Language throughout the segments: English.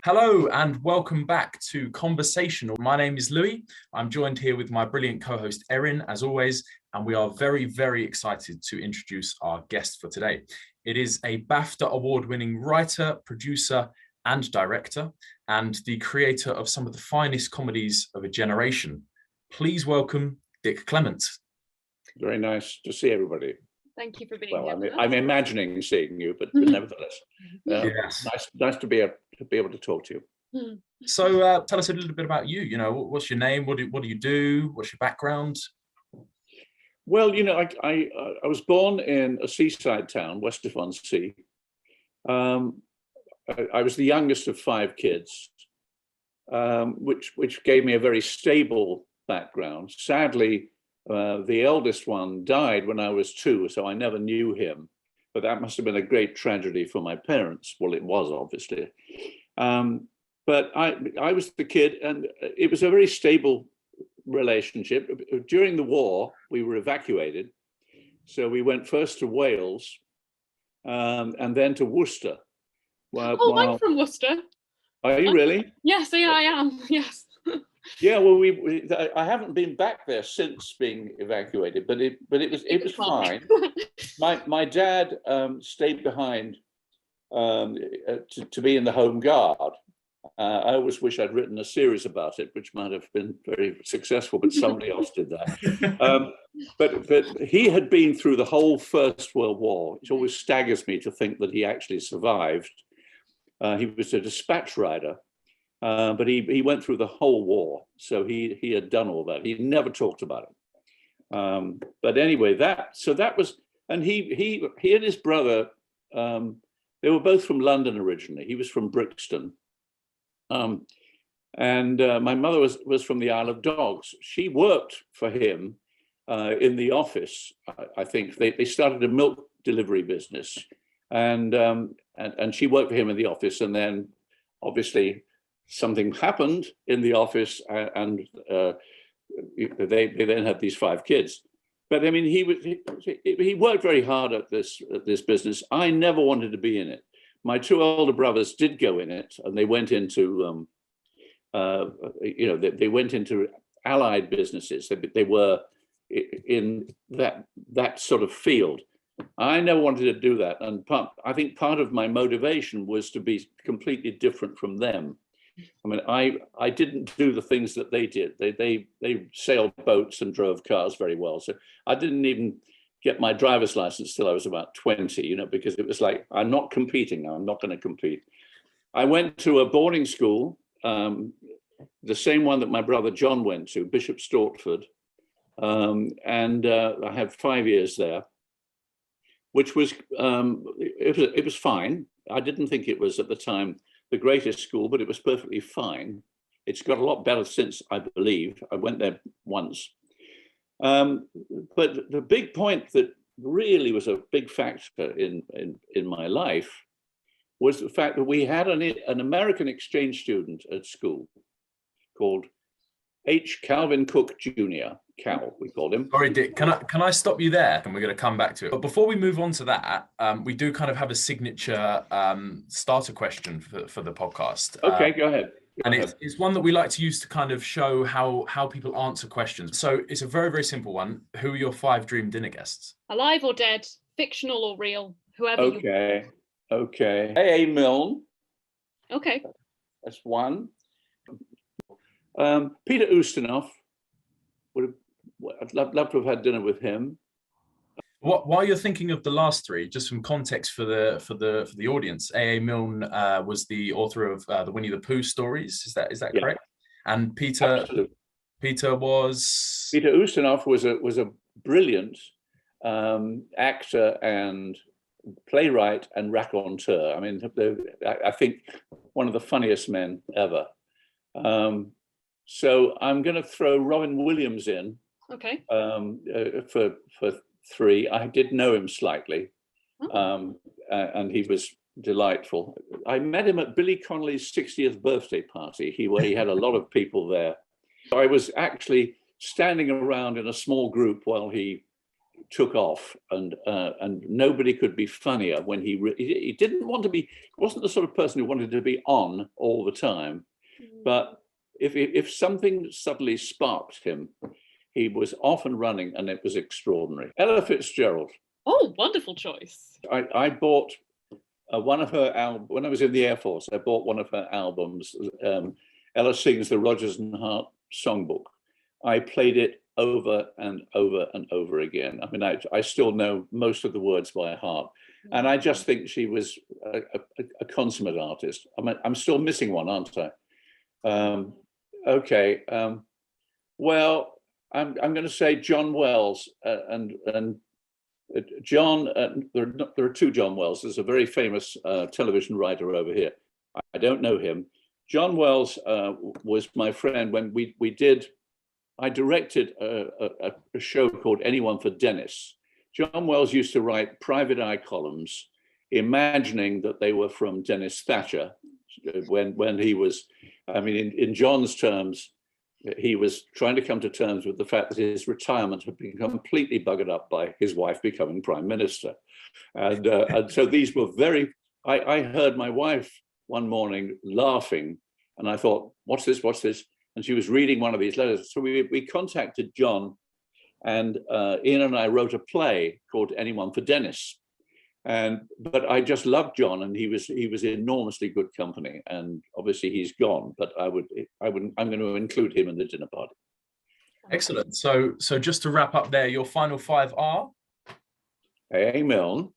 Hello and welcome back to Conversational. My name is Louis. I'm joined here with my brilliant co-host Erin, as always, and we are very, very excited to introduce our guest for today. It is a BAFTA award-winning writer, producer, and director, and the creator of some of the finest comedies of a generation. Please welcome Dick Clement. Very nice to see everybody. Thank you for being here. Well, I'm imagining seeing you, but nevertheless, Yes. nice to be able to talk to you. So tell us a little bit about you. You know, what's your name? What do you do? What's your background? Well, you know, I was born in a seaside town, West-on-Sea. I was the youngest of 5 kids, which gave me a very stable background. Sadly, the eldest one died when I was 2, so I never knew him. But that must have been a great tragedy for my parents. Well, it was, obviously. But I was the kid, and it was a very stable relationship. During the war, we were evacuated. So we went first to Wales and then to Worcester. I'm from Worcester. Are you really? Yes, yeah, I am. Yes. Yeah, well, I haven't been back there since being evacuated, but it was fine. My dad stayed behind to be in the Home Guard. I always wish I'd written a series about it, which might have been very successful, but somebody else did that. But he had been through the whole First World War. It always staggers me to think that he actually survived. He was a dispatch rider. But he went through the whole war, so he had done all that. He never talked about it. But anyway, that was, and he and his brother, they were both from London originally. He was from Brixton, and my mother was from the Isle of Dogs. She worked for him in the office. I think they started a milk delivery business, and she worked for him in the office, and then obviously something happened in the office, and they then had these 5 kids. But I mean, he worked very hard at this business. I never wanted to be in it. My 2 older brothers did go in it, and they went into, they went into allied businesses. They were in that sort of field. I never wanted to do that, and I think part of my motivation was to be completely different from them. I mean, I didn't do the things that they did. They sailed boats and drove cars very well. So I didn't even get my driver's license till I was about 20, because it was like, I'm not competing now. I'm not going to compete. I went to a boarding school, the same one that my brother John went to, Bishop Stortford. And I had 5 years there, which was, it was fine. I didn't think it was at the time the greatest school, but it was perfectly fine. It's got a lot better since, I believe. I went there once. But the big point that really was a big factor in my life was the fact that we had an American exchange student at school called H. Calvin Cook Jr. Cal, we called him. Sorry, Dick, can I stop you there? And we're going to come back to it. But before we move on to that, we do kind of have a signature starter question for the podcast. Okay, go ahead. And it's one that we like to use to kind of show how people answer questions. So it's a very, very simple one. Who are your 5 dream dinner guests? Alive or dead, fictional or real, whoever. Okay. A.A. Milne. Okay. That's one. Peter Ustinov. I'd love to have had dinner with him. While you're thinking of the last 3, just some context for the audience, A.A. Milne was the author of the Winnie the Pooh stories. Is that correct? And Peter Ustinov was a brilliant actor and playwright and raconteur. I mean, I think one of the funniest men ever. So I'm going to throw Robin Williams in. Okay. For 3. I did know him slightly, and he was delightful. I met him at Billy Connolly's 60th birthday party, where he had a lot of people there. I was actually standing around in a small group while he took off, and nobody could be funnier when he didn't want to be. Wasn't the sort of person who wanted to be on all the time, but if something suddenly sparked him, he was off and running, and it was extraordinary. Ella Fitzgerald. Oh, wonderful choice. I bought one of her albums when I was in the Air Force. I bought one of her albums. Ella sings the Rodgers and Hart songbook. I played it over and over and over again. I mean, I still know most of the words by heart, and I just think she was a consummate artist. I'm still missing one, aren't I? Okay. Well, I'm going to say John Wells, and John. There are two John Wells. There's a very famous television writer over here. I don't know him. John Wells was my friend when we did. I directed a show called Anyone for Dennis. John Wells used to write private eye columns, imagining that they were from Dennis Thatcher, when he was, I mean, in John's terms, he was trying to come to terms with the fact that his retirement had been completely buggered up by his wife becoming prime minister. And so these were very, I heard my wife one morning laughing, and I thought, what's this, what's this? And she was reading one of these letters. So we contacted John, and Ian and I wrote a play called Anyone for Dennis. But I just loved John, and he was enormously good company. And obviously he's gone, but I'm going to include him in the dinner party. Excellent. So just to wrap up there, your final five are? A.A. Milne,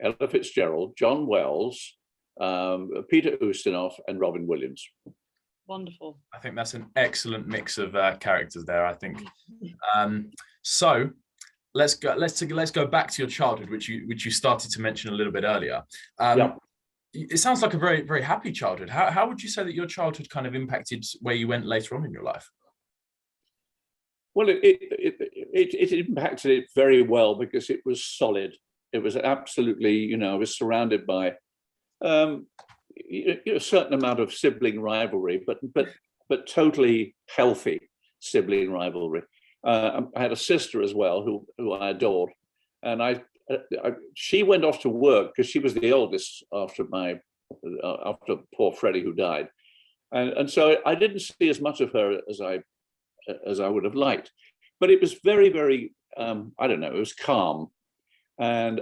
Ella Fitzgerald, John Wells, Peter Ustinov, and Robin Williams. Wonderful. I think that's an excellent mix of characters there, I think. So let's go back to your childhood, which you started to mention a little bit earlier. It sounds like a very, very happy childhood. How would you say that your childhood kind of impacted where you went later on in your life? Well, it impacted it very well because it was solid. It was absolutely, I was surrounded by a certain amount of sibling rivalry, but totally healthy sibling rivalry. I had a sister as well who I adored, and she went off to work because she was the oldest after poor Freddie, who died, and so I didn't see as much of her as I would have liked. But it was very, very I don't know, it was calm. And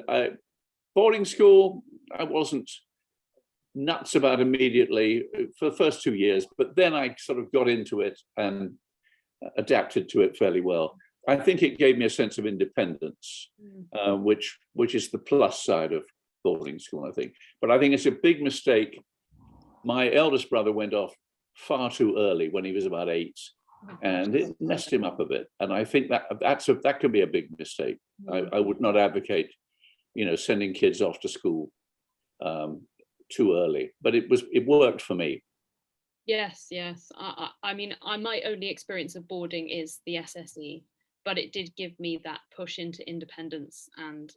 boarding school, I wasn't nuts about immediately for the first 2 years, but then I sort of got into it and adapted to it fairly well. I think it gave me a sense of independence, which is the plus side of boarding school, I think. But I think it's a big mistake. My eldest brother went off far too early when he was about 8, and it messed him up a bit. And I think that could be a big mistake. I would not advocate, sending kids off to school too early, but it worked for me. Yes. I mean, my only experience of boarding is the SSE, but it did give me that push into independence and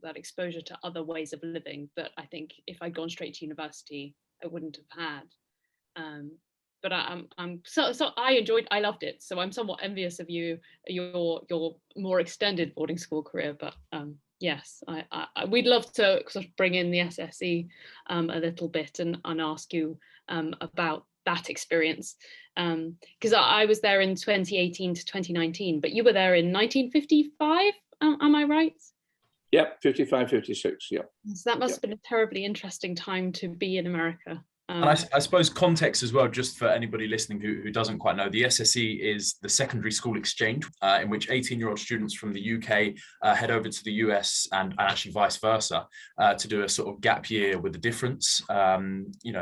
that exposure to other ways of living that I think if I'd gone straight to university, I wouldn't have had. But I loved it. So I'm somewhat envious of your more extended boarding school career. But yes, we'd love to sort of bring in the SSE a little bit and ask you about that experience, because I was there in 2018 to 2019, but you were there in 1955. Am I right? Yep, 55, 56. Yep. So that must have been a terribly interesting time to be in America. And I suppose context as well, just for anybody listening who doesn't quite know, the SSE is the secondary school exchange, in which 18-year-old students from the UK head over to the US and actually vice versa to do a sort of gap year with the difference,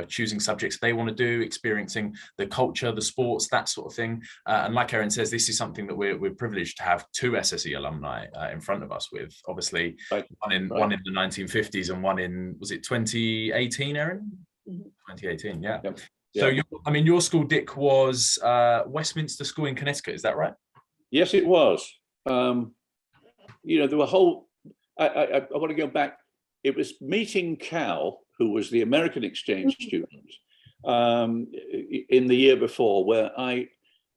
choosing subjects they want to do, experiencing the culture, the sports, that sort of thing. And like Erin says, this is something that we're privileged to have 2 SSE alumni in front of us with, obviously, one in the 1950s and one in, was it 2018, Erin? 2018, yeah. Yep. So, your school, Dick, was Westminster School in Connecticut. Is that right? Yes, it was. There were whole. I want to go back. It was meeting Cal, who was the American exchange student, in the year before, where I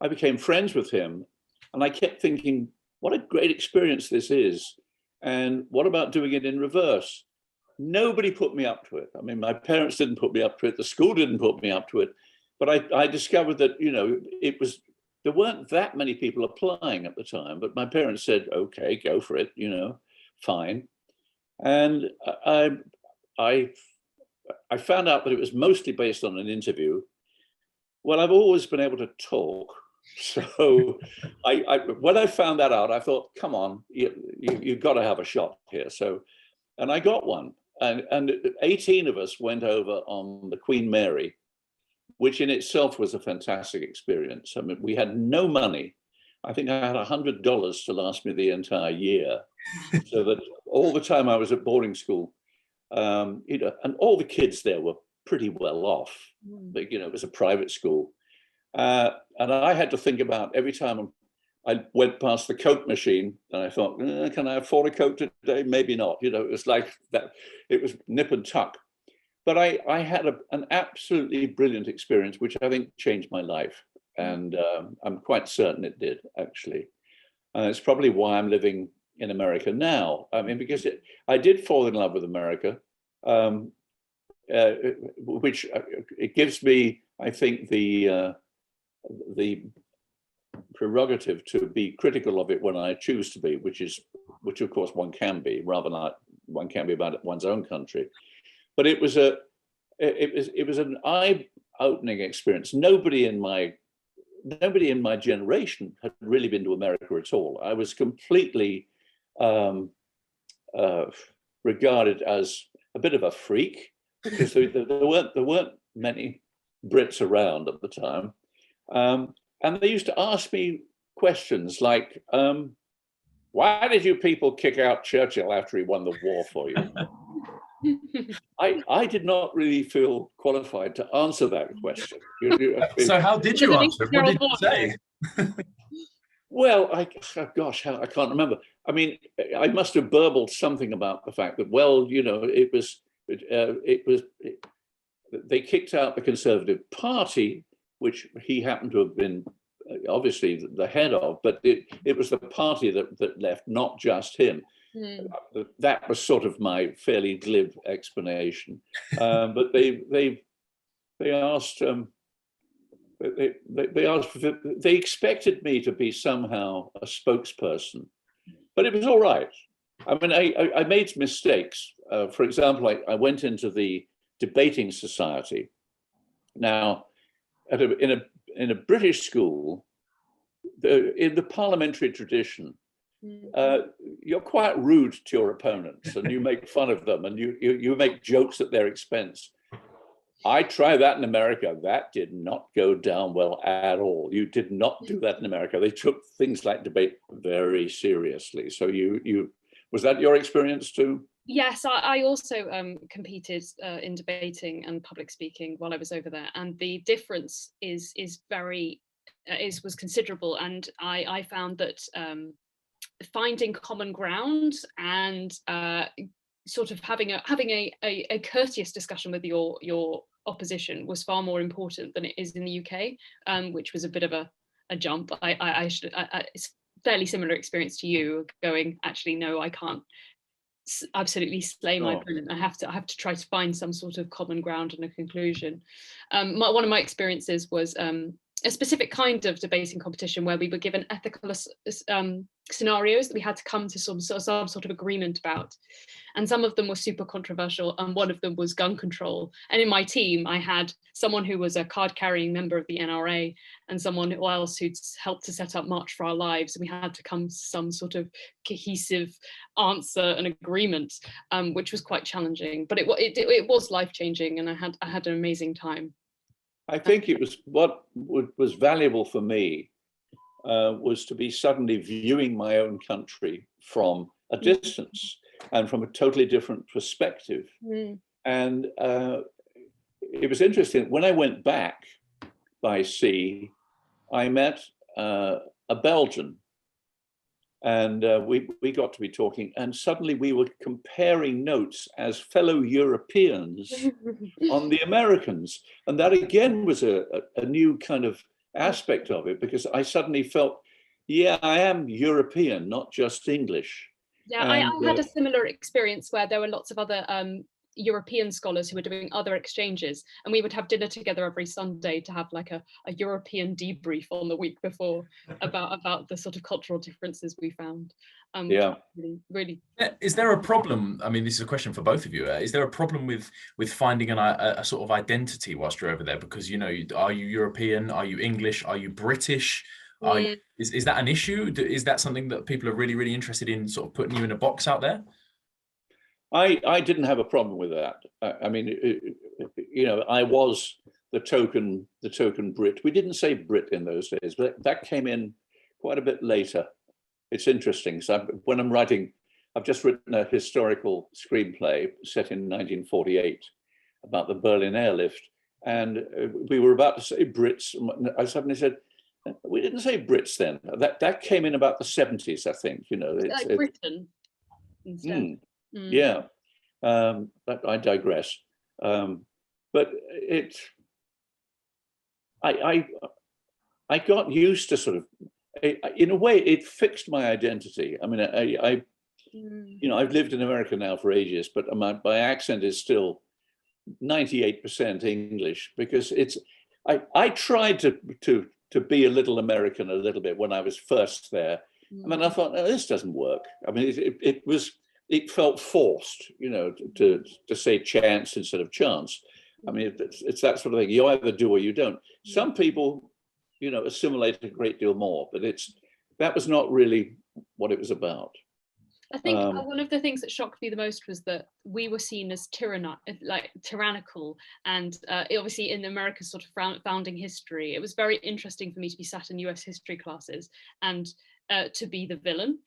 became friends with him, and I kept thinking, what a great experience this is. And what about doing it in reverse? Nobody put me up to it. I mean, my parents didn't put me up to it. The school didn't put me up to it. But I discovered that, you know, there weren't that many people applying at the time. But my parents said, okay, go for it, you know, fine. And I found out that it was mostly based on an interview. Well, I've always been able to talk. So when I found that out, I thought, come on, you've got to have a shot here. So, and I got one. And 18 of us went over on the Queen Mary, which in itself was a fantastic experience. I mean, we had no money. I think I had $100 to last me the entire year. So that all the time I was at boarding school, you know, and all the kids there were pretty well off. But, you know, it was a private school. And I had to think about every time I went past the Coke machine, and I thought, can I afford a Coke today? Maybe not. You know, it was like that. It was nip and tuck. But I had an absolutely brilliant experience, which I think changed my life. And I'm quite certain it did, actually. And it's probably why I'm living in America now. I mean, because I did fall in love with America, which it gives me, I think, the prerogative to be critical of it when I choose to be, which of course one can be, rather than one can be about one's own country. But it was an eye-opening experience. Nobody in my generation had really been to America at all. I was completely regarded as a bit of a freak because there weren't many Brits around at the time. And they used to ask me questions like, why did you people kick out Churchill after he won the war for you? I did not really feel qualified to answer that question. So how did you answer? What did you say? Well, I can't remember. I mean, I must have burbled something about the fact that, well, you know, they kicked out the Conservative Party, which he happened to have been obviously the head of, but it was the party that left, not just him. That was sort of my fairly glib explanation. But they asked, they expected me to be somehow a spokesperson, but it was all right. I mean, I made mistakes. For example, I went into the debating society. Now, in a British school, in the parliamentary tradition, you're quite rude to your opponents, and you make fun of them, and you make jokes at their expense. I tried that in America. That did not go down well at all. You did not do that in America. They took things like debate very seriously. So was that your experience too? Yes, I also competed in debating and public speaking while I was over there, and the difference was considerable. And I found that finding common ground and sort of having a courteous discussion with your opposition was far more important than it is in the UK, which was a bit of a jump. It's a fairly similar experience to you, going, actually, no, I can't absolutely slay my opponent. I have to try to find some sort of common ground and a conclusion. One of my experiences was a specific kind of debating competition where we were given ethical scenarios that we had to come to some sort of agreement about. And some of them were super controversial, and one of them was gun control. And in my team, I had someone who was a card-carrying member of the NRA and someone else who'd helped to set up March for Our Lives. And we had to come to some sort of cohesive answer and agreement, which was quite challenging. But it was life-changing, and I had an amazing time. I think it was what was valuable for me was to be suddenly viewing my own country from a distance and from a totally different perspective. And it was interesting. When I went back by sea, I met a Belgian, and we got to be talking, and suddenly we were comparing notes as fellow Europeans on the Americans. And that again was a new kind of aspect of it, because I suddenly felt, yeah, I am European, not just English. Yeah, I had a similar experience where there were lots of other European scholars who were doing other exchanges, and we would have dinner together every Sunday to have like a European debrief on the week before about the sort of cultural differences we found. Yeah. Really. Is there a problem? I mean, this is a question for both of you. Is there a problem with finding a sort of identity whilst you're over there? Because, you know, are you European? Are you English? Are you British? Is that an issue? Is that something that people are really, really interested in, sort of putting you in a box out there? I didn't have a problem with that. I mean, you know, I was the token Brit. We didn't say Brit in those days, but that came in quite a bit later. It's interesting. So when I'm writing, I've just written a historical screenplay set in 1948 about the Berlin airlift, and we were about to say Brits. I suddenly said, we didn't say Brits then. That came in about the 70s, I think. You know, it's like Britain instead. Yeah, but I digress. But I got used to sort of, in a way, it fixed my identity. I mean, you know, I've lived in America now for ages, but my accent is still 98% English, because I tried to be a little American a little bit when I was first there. And then I thought, no, this doesn't work. I mean, it felt forced, you know, to say chance instead of chance. I mean, it's that sort of thing. You either do or you don't. Some people, you know, assimilate a great deal more, but that was not really what it was about. I think one of the things that shocked me the most was that we were seen as tyrannical, and obviously in America's sort of founding history, it was very interesting for me to be sat in US history classes and to be the villain,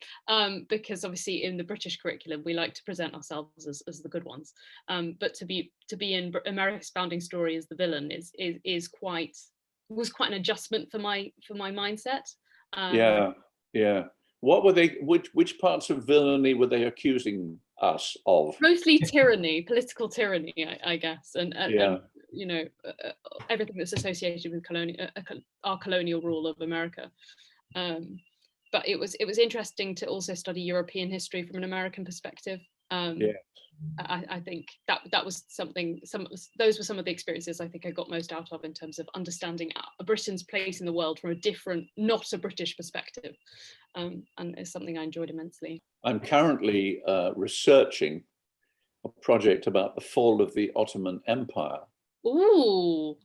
because obviously in the British curriculum we like to present ourselves as the good ones, but to be in America's founding story as the villain was quite an adjustment for my mindset. Yeah. What were they? Which parts of villainy were they accusing us of? Mostly tyranny, political tyranny, I guess, and you know, everything that's associated with our colonial rule of America. But it was interesting to also study European history from an American perspective. I think that was something. Those were some of the experiences I think I got most out of in terms of understanding Britain's place in the world from a different, not a British perspective, and it's something I enjoyed immensely. I'm currently researching a project about the fall of the Ottoman Empire. Ooh.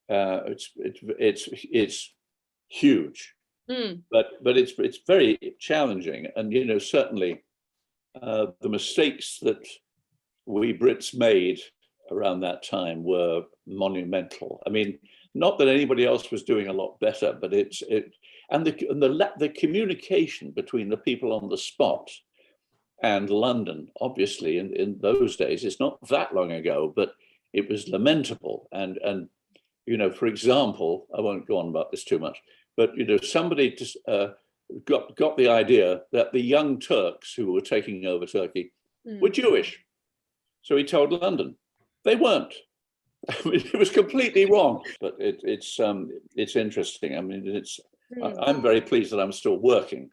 It's huge, but it's very challenging, and you know, certainly the mistakes that we Brits made around that time were monumental. I mean, not that anybody else was doing a lot better, but the communication between the people on the spot and London, obviously in those days, it's not that long ago, but it was lamentable. And you know, for example, I won't go on about this too much, but you know, somebody just got the idea that the Young Turks who were taking over Turkey were Jewish. So he told London. They weren't. I mean, it was completely wrong. But it's interesting. I mean, I'm very pleased that I'm still working.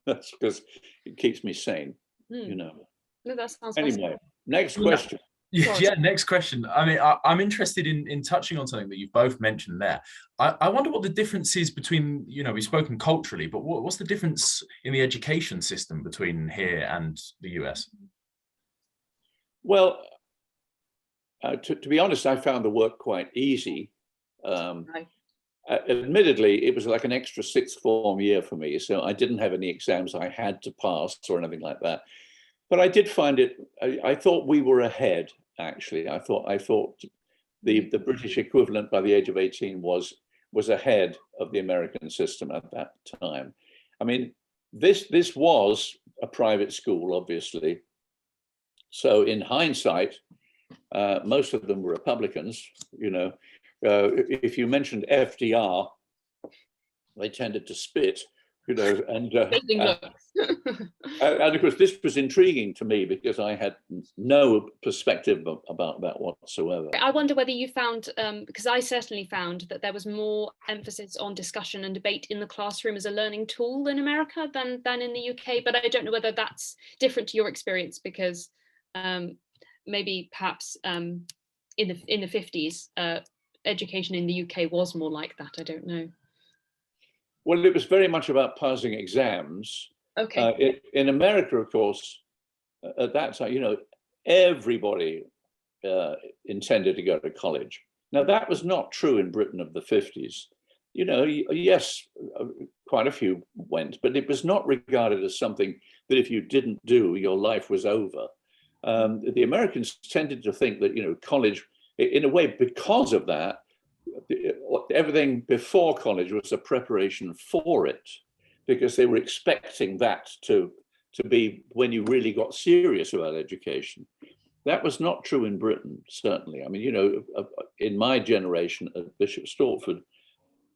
That's because it keeps me sane, you know. No, that sounds anyway, next question. Yeah, next question. I mean, I'm interested in touching on something that you've both mentioned there. I wonder what the difference is between, you know, we've spoken culturally, but what's the difference in the education system between here and the US? Well, to be honest, I found the work quite easy. Admittedly, it was like an extra sixth form year for me, so I didn't have any exams I had to pass or anything like that. But I did find it. I thought we were ahead. Actually, I thought the British equivalent by the age of 18 was ahead of the American system at that time. I mean, this was a private school, obviously. So in hindsight, most of them were Republicans. You know, if you mentioned FDR, they tended to spit. you know, and Amazing looks. and of course this was intriguing to me because I had no perspective about that whatsoever. I wonder whether you found, because I certainly found that there was more emphasis on discussion and debate in the classroom as a learning tool in America than in the UK, but I don't know whether that's different to your experience, because maybe perhaps in the 50s, education in the UK was more like that. I don't know. Well, it was very much about passing exams. Okay. In America, of course, at that time, you know, everybody intended to go to college. Now, that was not true in Britain of the 50s. You know, yes, quite a few went, but it was not regarded as something that if you didn't do, your life was over. The Americans tended to think that, you know, college, in a way, because of that, everything before college was a preparation for it, because they were expecting that to be when you really got serious about education. That was not true in Britain, certainly. I mean, you know, in my generation at Bishop Stortford,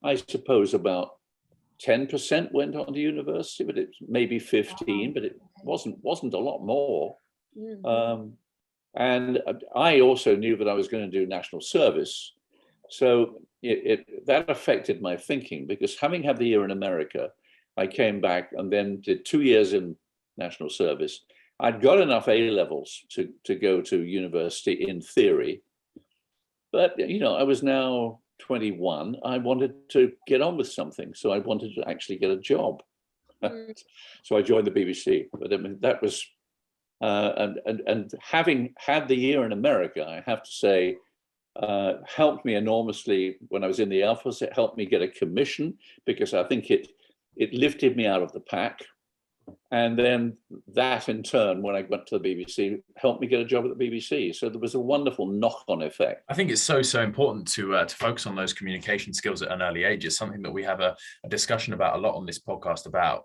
I suppose about 10% went on to university, but it maybe 15, but it wasn't a lot more. And I also knew that I was going to do national service. So that affected my thinking, because having had the year in America, I came back and then did 2 years in national service. I'd got enough A levels to go to university in theory, but you know, I was now 21. I wanted to get on with something, so I wanted to actually get a job. So I joined the BBC. But I mean, that was and having had the year in America, I have to say, helped me enormously when I was in the Air Force. It helped me get a commission, because I think it lifted me out of the pack. And then that in turn, when I went to the BBC, helped me get a job at the BBC. So there was a wonderful knock-on effect. I think it's so important to focus on those communication skills at an early age. It's something that we have a discussion about a lot on this podcast, about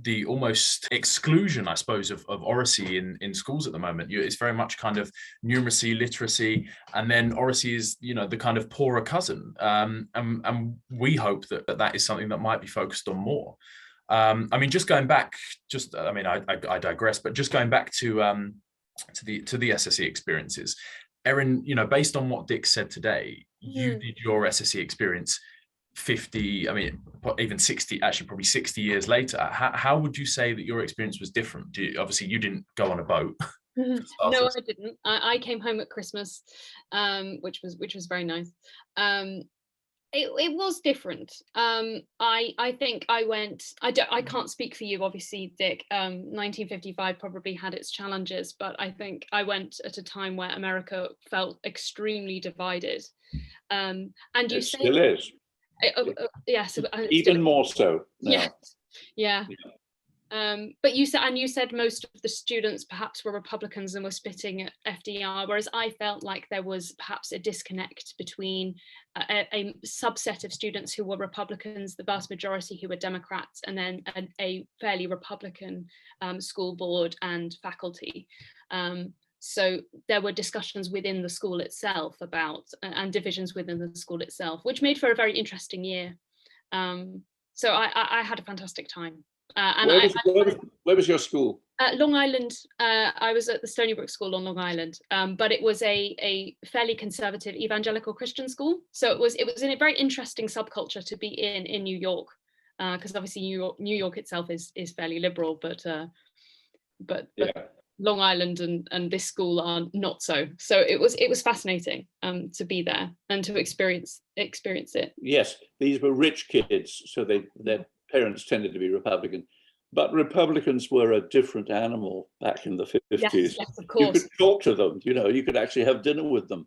the almost exclusion, I suppose, of oracy in schools at the moment. It's very much kind of numeracy, literacy, and then oracy is, you know, the kind of poorer cousin. And we hope that is something that might be focused on more. I mean, just going back, I digress, but just going back to the SSE experiences, Erin, you know, based on what Dick said today, you did your SSE experience 50, I mean, even 60, actually probably 60 years later. How would you say that your experience was different? Obviously, you didn't go on a boat. No, I didn't. I came home at Christmas, which was very nice. It was different. I think I went. I can't speak for you, obviously, Dick. 1955 probably had its challenges, but I think I went at a time where America felt extremely divided. And you it say, still is. Yes, even more so now. Yeah. But you said most of the students perhaps were Republicans and were spitting at FDR, whereas I felt like there was perhaps a disconnect between a subset of students who were Republicans, the vast majority who were Democrats, and then a fairly Republican school board and faculty. So there were discussions within the school itself about, and divisions within the school itself, which made for a very interesting year. So I had a fantastic time. Where was your school? Long Island. I was at the Stony Brook School on Long Island, but it was a fairly conservative evangelical Christian school. So it was in a very interesting subculture to be in New York, because obviously New York itself is fairly liberal, but yeah. Long Island and this school are not so. So it was fascinating to be there and to experience it. Yes, these were rich kids, so their parents tended to be Republican, but Republicans were a different animal back in the 50s. Yes, of course. You could talk to them, you know, you could actually have dinner with them.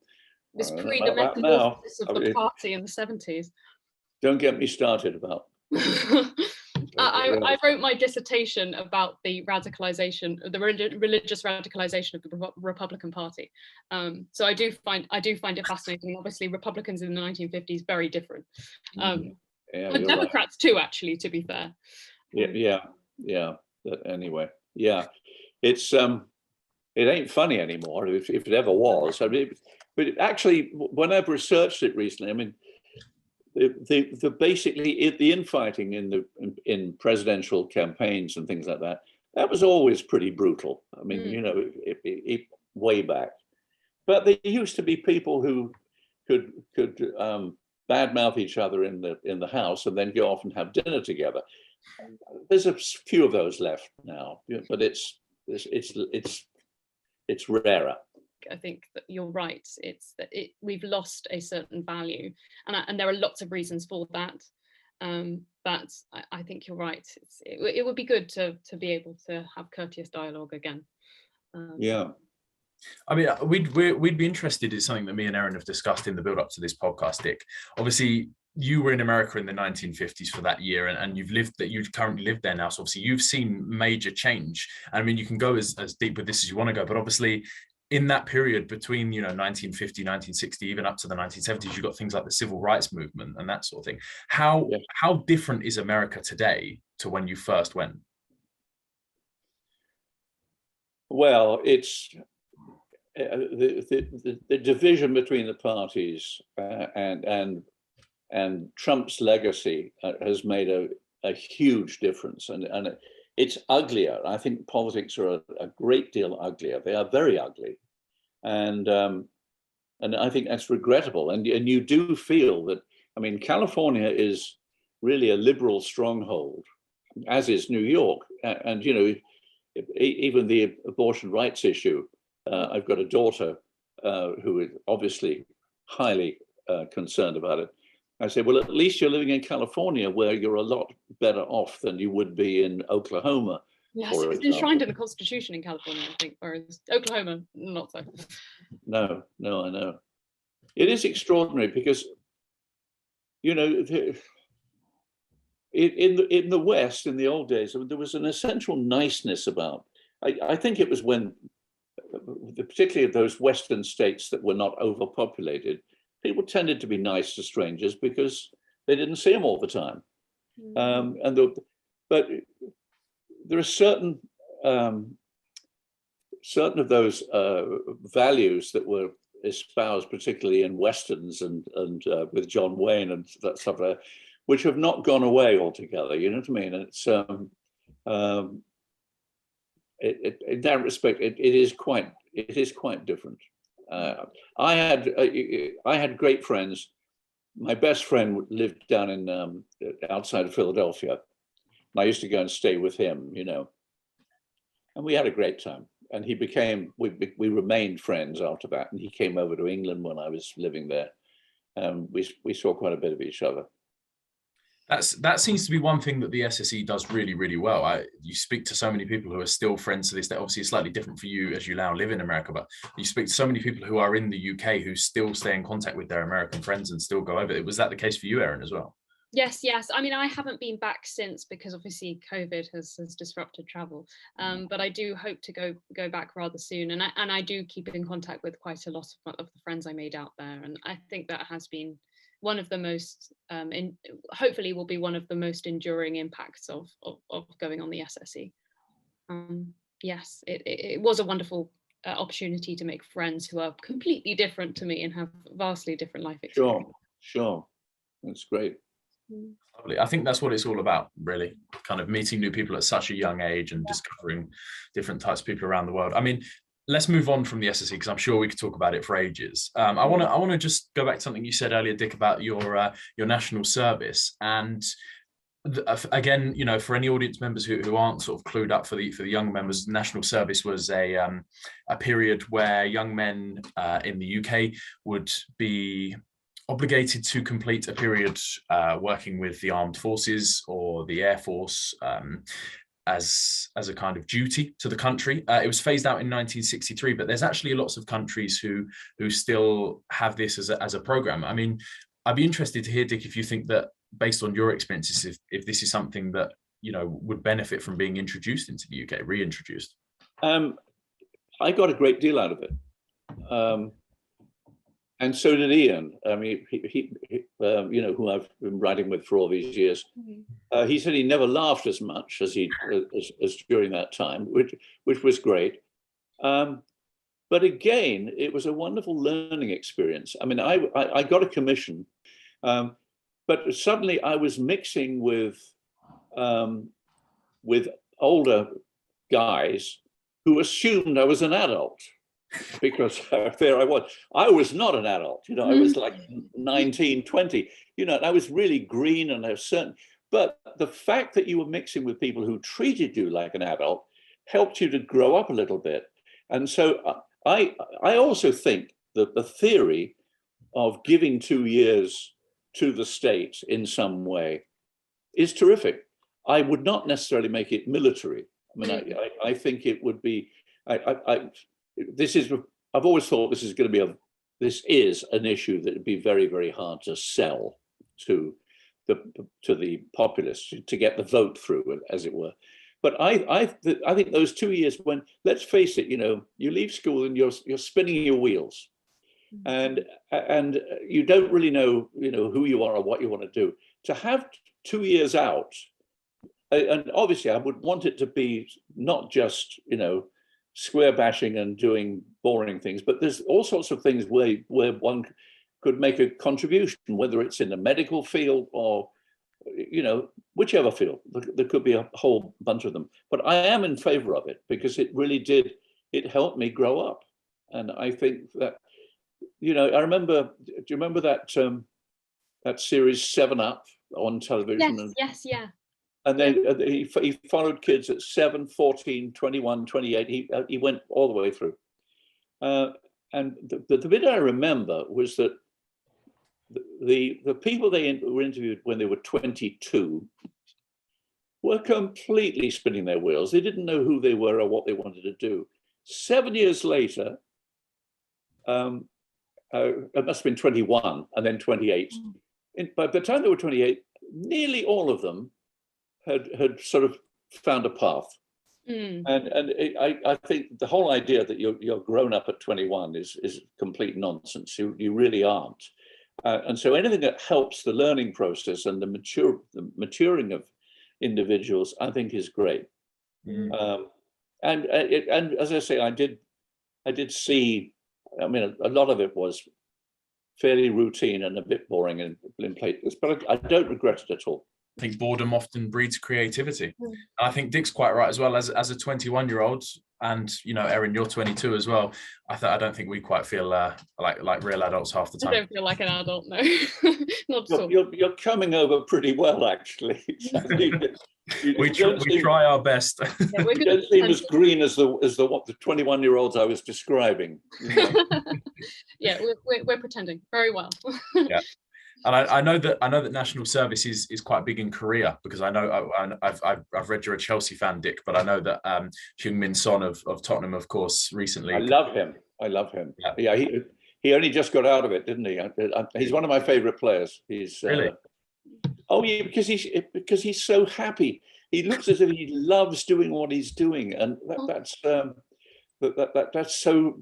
It was pre the metamorphosis of the party in the 70s. Don't get me started about. I wrote my dissertation about the radicalization, the religious radicalization of the Republican Party. So I do find it fascinating. Obviously, Republicans in the 1950s very different. And Democrats too, actually, to be fair. Yeah. But anyway, yeah, it's it ain't funny anymore, if it ever was. I mean, but actually, when I've researched it recently, I mean, basically the infighting in presidential campaigns and things like that, that was always pretty brutal. I mean, you know, way back. But there used to be people who could badmouth each other in the house and then go off and have dinner together. There's a few of those left now, but it's rarer. I think that you're right. It's that we've lost a certain value, and there are lots of reasons for that. But I think you're right. It would be good to be able to have courteous dialogue again. Yeah. I mean, we'd be interested in something that me and Erin have discussed in the build up to this podcast, Dick. Obviously, you were in America in the 1950s for that year, and you currently live there now. So obviously, you've seen major change. I mean, you can go as deep with this as you want to go, but obviously, in that period between 1950, 1960, even up to the 1970s, you've got things like the civil rights movement and that sort of thing. How different is America today to when you first went? Well, it's the division between the parties and Trump's legacy has made a huge difference, and it's uglier. I think politics are a great deal uglier. They are very ugly, and I think that's regrettable. And you do feel that. I mean, California is really a liberal stronghold, as is New York, and even the abortion rights issue. I've got a daughter who is obviously highly concerned about it. I say, well, at least you're living in California, where you're a lot better off than you would be in Oklahoma. Yes, it's enshrined in the Constitution in California, I think, whereas Oklahoma, not so. No, I know. It is extraordinary because, in the West, in the old days, there was an essential niceness about. I think it was when, particularly those Western states that were not overpopulated, people tended to be nice to strangers because they didn't see them all the time. But there are certain of those values that were espoused, particularly in Westerns and with John Wayne and that stuff, which have not gone away altogether. You know what I mean? And it's in that respect, it is quite different. I had great friends. My best friend lived down in outside of Philadelphia. And I used to go and stay with him, and we had a great time. And we remained friends after that. And he came over to England when I was living there. We saw quite a bit of each other. That seems to be one thing that the SSE does really, really well. You speak to so many people who are still friends to this day. Obviously, it's slightly different for you as you now live in America, but you speak to so many people who are in the UK who still stay in contact with their American friends and still go over it. Was that the case for you, Erin, as well? Yes. I mean, I haven't been back since because obviously COVID has disrupted travel. But I do hope to go back rather soon, and I do keep in contact with quite a lot of the friends I made out there, and I think that has been one of the most, hopefully will be one of the most enduring impacts of going on the SSE. Yes, it was a wonderful opportunity to make friends who are completely different to me and have vastly different life experience. Sure, that's great. Lovely. I think that's what it's all about, really, kind of meeting new people at such a young age and discovering different types of people around the world. I mean, let's move on from the SSE because I'm sure we could talk about it for ages. I want to just go back to something you said earlier, Dick, about your national service. And again, for any audience members who aren't sort of clued up, for the younger members, national service was a period where young men in the UK would be obligated to complete a period working with the armed forces or the Air Force as a kind of duty to the country. It was phased out in 1963, but there's actually lots of countries who still have this as a program. I mean, I'd be interested to hear, Dick, if you think that, based on your experiences, if this is something that would benefit from being introduced into the UK, reintroduced. I got a great deal out of it. And so did Ian. I mean, he who I've been writing with for all these years. He said he never laughed as much as during that time, which was great. But again, it was a wonderful learning experience. I mean, I got a commission. but suddenly I was mixing with older guys who assumed I was an adult, because there I was. I was not an adult, you know, I was like 19, 20, you know, and I was really green and I was certain. But the fact that you were mixing with people who treated you like an adult helped you to grow up a little bit. And so I also think that the theory of giving 2 years to the state in some way is terrific. I would not necessarily make it military. I mean, I think it would be, I've always thought this is going to be this is an issue that would be very, very hard to sell to the populace, to get the vote through, as it were. But I think those 2 years, when, let's face it, you know, you leave school and you're spinning your wheels, and you don't really know, you know, who you are or what you want to do. To have 2 years out, and obviously I would want it to be not just, you know, square bashing and doing boring things, but there's all sorts of things where one could make a contribution, whether it's in the medical field or, you know, whichever field. There could be a whole bunch of them. But I am in favor of it because it really did, it helped me grow up. And I think that, you know, I remember, do you remember that that series 7 Up on television? Yes, yeah. And then he followed kids at 7, 14, 21, 28. He went all the way through. And the bit I remember was that the people they were interviewed when they were 22 were completely spinning their wheels. They didn't know who they were or what they wanted to do. 7 years later, it must have been 21 and then 28. By the time they were 28, nearly all of them had sort of found a path. And I think the whole idea that you're grown up at 21 is complete nonsense. You really aren't. And so anything that helps the learning process and the maturing of individuals, I think, is great. And as I say, I did see. I mean, a lot of it was fairly routine and a bit boring and in place, but I don't regret it at all. I think boredom often breeds creativity. And I think Dick's quite right as well. As a 21-year-old, and you know, Erin, you're 22 as well. I don't think we quite feel like real adults half the time. I don't feel like an adult, no. Not at all. You're coming over pretty well, actually. We try our best. Yeah, you don't seem as green as the 21-year-olds I was describing. You know? Yeah, we're pretending very well. Yeah. And I know that national service is quite big in Korea, because I know I've read you're a Chelsea fan, Dick, but I know that Heung-min Son of Tottenham, of course, recently. I love him. Yeah, he only just got out of it, didn't he? He's one of my favourite players. He's really. Oh yeah, because he's so happy. He looks as if he loves doing what he's doing, and that's so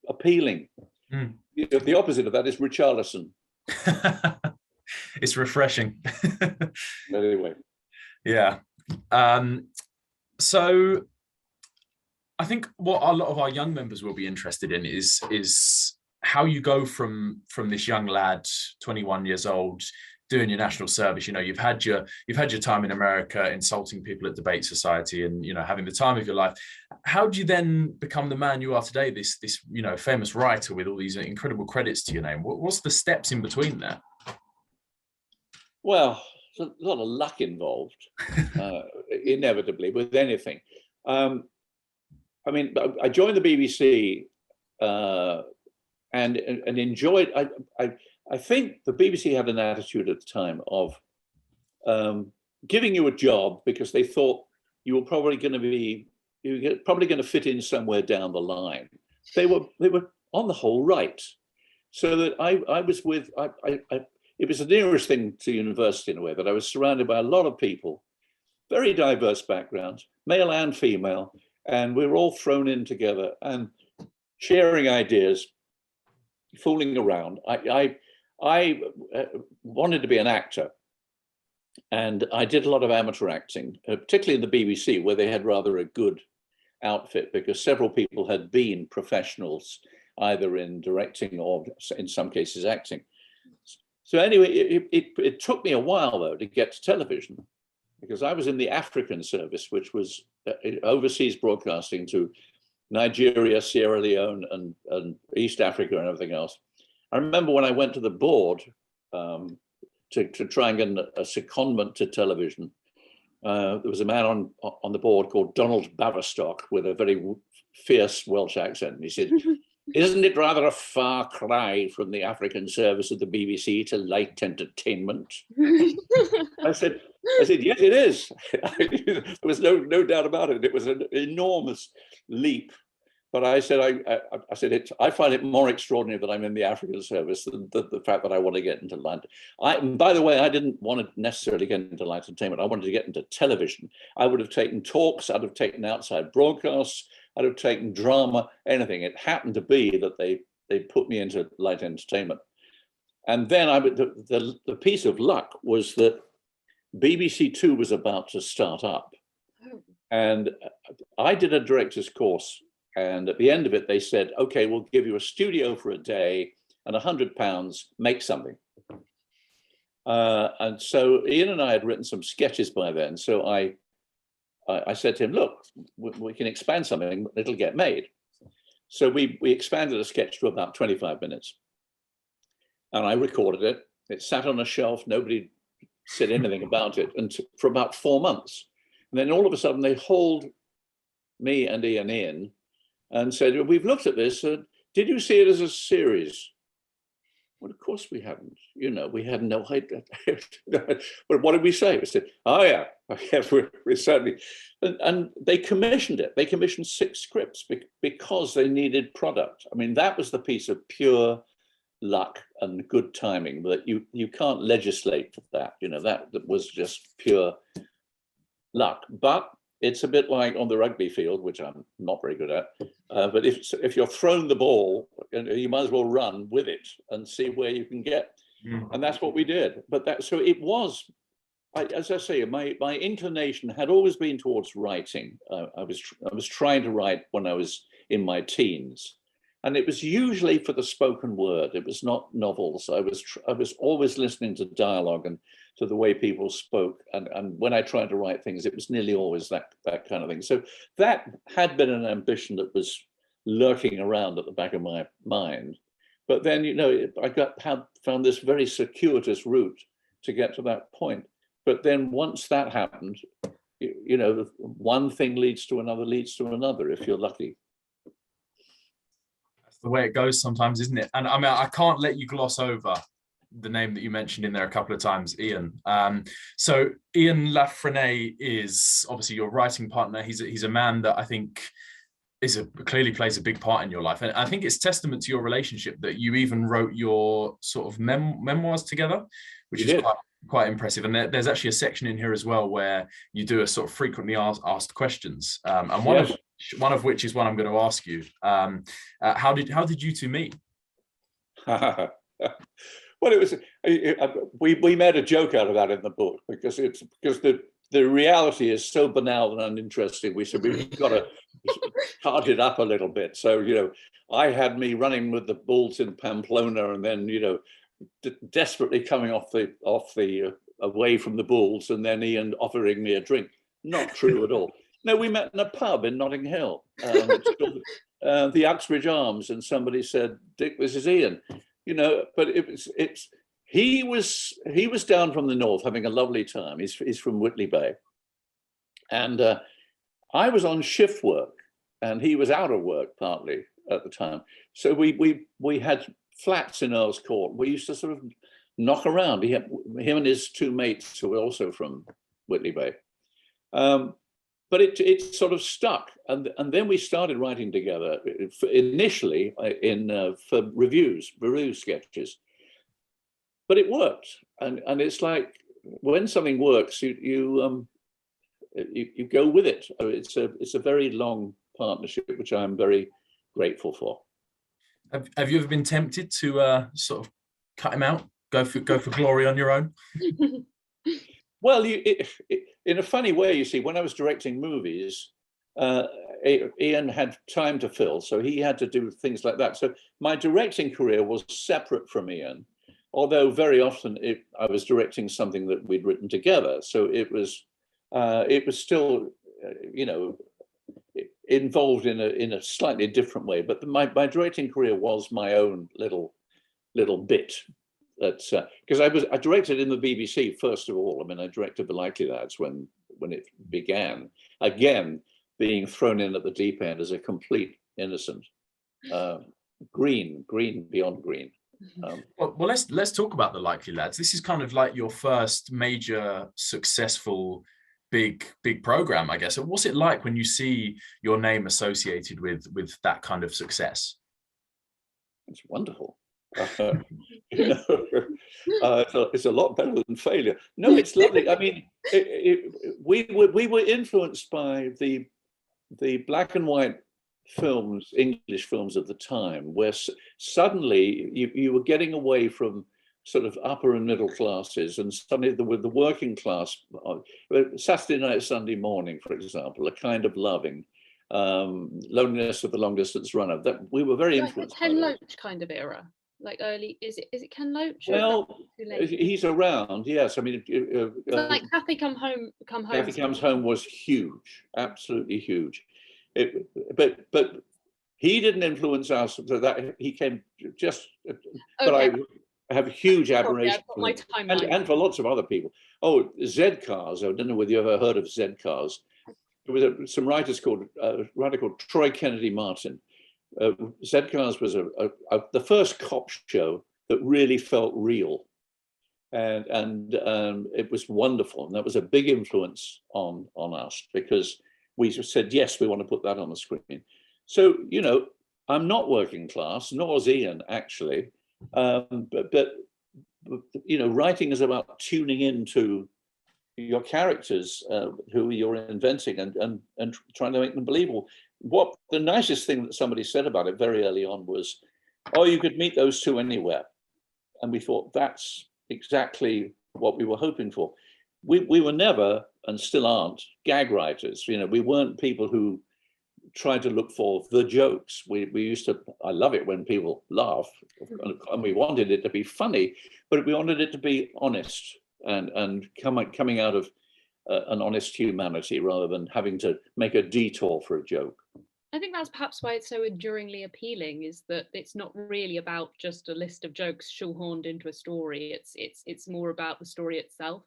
appealing. You know, the opposite of that is Richarlison. It's refreshing. Anyway, yeah. So I think what a lot of our young members will be interested in is how you go from this young lad, 21 years old, doing your national service. You know, you've had your time in America, insulting people at Debate Society, and you know, having the time of your life. How do you then become the man you are today? This you know, famous writer with all these incredible credits to your name. What's the steps in between there? Well, there's a lot of luck involved, inevitably with anything. I mean, I joined the BBC and enjoyed. I think the BBC had an attitude at the time of giving you a job because they thought you were probably going to fit in somewhere down the line. They were on the whole right, so that I was with. It was the nearest thing to university in a way, that I was surrounded by a lot of people, very diverse backgrounds, male and female, and we were all thrown in together and sharing ideas, fooling around. I wanted to be an actor, and I did a lot of amateur acting, particularly in the BBC, where they had rather a good outfit, because several people had been professionals, either in directing or in some cases acting. So anyway, it took me a while, though, to get to television, because I was in the African service, which was overseas broadcasting to Nigeria, Sierra Leone, and East Africa and everything else. I remember when I went to the board to try and get a secondment to television, there was a man on the board called Donald Baverstock with a very fierce Welsh accent. And he said, "Isn't it rather a far cry from the African service of the BBC to light entertainment?" I said, "Yes, it is." There was no doubt about it. It was an enormous leap. But I said, I find it more extraordinary that I'm in the African service than the fact that I want to get into light. By the way, I didn't want to necessarily get into light entertainment. I wanted to get into television. I would have taken talks. I'd have taken outside broadcasts. I'd have taken drama, anything. It happened to be that they put me into light entertainment. And then the piece of luck was that BBC Two was about to start up. And I did a director's course. And at the end of it, they said, "Okay, we'll give you a studio for a day and £100, make something." And so Ian and I had written some sketches by then. So I said to him, "Look, we can expand something, it'll get made." So we expanded a sketch to about 25 minutes. And I recorded it. It sat on a shelf. Nobody said anything about it for about 4 months. And then all of a sudden they hauled me and Ian in and said, "We've looked at this. Did you see it as a series?" Well, of course we haven't. We had no idea. But what did we say? We said, "Oh yeah, we certainly." And they commissioned it. They commissioned 6 scripts because they needed product. I mean, that was the piece of pure luck and good timing. That you can't legislate for that. That was just pure luck. But it's a bit like on the rugby field, which I'm not very good at. But if you're thrown the ball, you might as well run with it and see where you can get. And that's what we did. So it was, as I say, my inclination had always been towards writing. I was trying to write when I was in my teens, and it was usually for the spoken word. It was not novels. I was always listening to dialogue and to the way people spoke. And when I tried to write things, it was nearly always that kind of thing. So that had been an ambition that was lurking around at the back of my mind. But then, I found this very circuitous route to get to that point. But then once that happened, one thing leads to another, if you're lucky. That's the way it goes sometimes, isn't it? And I mean, I can't let you gloss over the name that you mentioned in there a couple of times, Ian. So Ian La Frenais is obviously your writing partner. He's a man that I think clearly plays a big part in your life. And I think it's testament to your relationship that you even wrote your sort of memoirs together, which is quite impressive. And there's actually a section in here as well where you do a sort of frequently asked questions. And one of which is one I'm going to ask you. How did you two meet? Well, it was we made a joke out of that in the book because the reality is so banal and uninteresting. We said we've got to cart it up a little bit. So I had me running with the bulls in Pamplona, and then desperately coming off the away from the bulls, and then Ian offering me a drink. Not true at all. No, we met in a pub in Notting Hill, the Uxbridge Arms, and somebody said, "Dick, this is Ian." But he was down from the north having a lovely time. He's from Whitley Bay, and I was on shift work, and he was out of work partly at the time. So we had flats in Earl's Court. We used to sort of knock around. Him and his 2 mates who were also from Whitley Bay. But it sort of stuck, and then we started writing together initially for review sketches. But it worked, and it's like when something works, you go with it. It's a very long partnership, which I'm very grateful for. Have you ever been tempted to sort of cut him out, go for glory on your own? Well, in a funny way, you see, when I was directing movies, Ian had time to fill, so he had to do things like that. So my directing career was separate from Ian, although very often I was directing something that we'd written together. So it was still, involved in a slightly different way. But my directing career was my own little bit. That's because I directed in the BBC first of all. I mean, I directed The Likely Lads when it began. Again, being thrown in at the deep end as a complete innocent, green beyond green. Well, let's talk about The Likely Lads. This is kind of like your first major successful big program, I guess. So what's it like when you see your name associated with that kind of success? It's wonderful. It's a lot better than failure. No, it's lovely. I mean, we were influenced by the black and white films, English films of the time, where suddenly you were getting away from sort of upper and middle classes, and suddenly with the working class. Saturday Night, Sunday Morning, for example, A Kind of Loving, Loneliness of the Long Distance Runner. That we were very influenced by. Ken Loach kind of era, like early. Is it Ken Loach? Well, he's around. Yes, I mean, like Kathy Come Home. Kathy Comes Home was huge, absolutely huge. But he didn't influence us. So that he came just. But I have huge admiration for him, and for lots of other people. Oh, Z Cars. I don't know whether you ever heard of Z Cars. There was some writers called a writer called Troy Kennedy Martin. Z Cars was the first cop show that really felt real, and it was wonderful, and that was a big influence on us, because we said, yes, we want to put that on the screen. So, I'm not working class, nor is Ian, actually. But writing is about tuning into your characters who you're inventing and trying to make them believable. What the nicest thing that somebody said about it very early on was, oh, you could meet those two anywhere. And we thought that's exactly what we were hoping for. We were never, and still aren't, gag writers. We weren't people who tried to look for the jokes. We used to, I love it when people laugh, and we wanted it to be funny, but we wanted it to be honest and coming out of an honest humanity, rather than having to make a detour for a joke. I think that's perhaps why it's so enduringly appealing, is that it's not really about just a list of jokes shoehorned into a story. It's more about the story itself.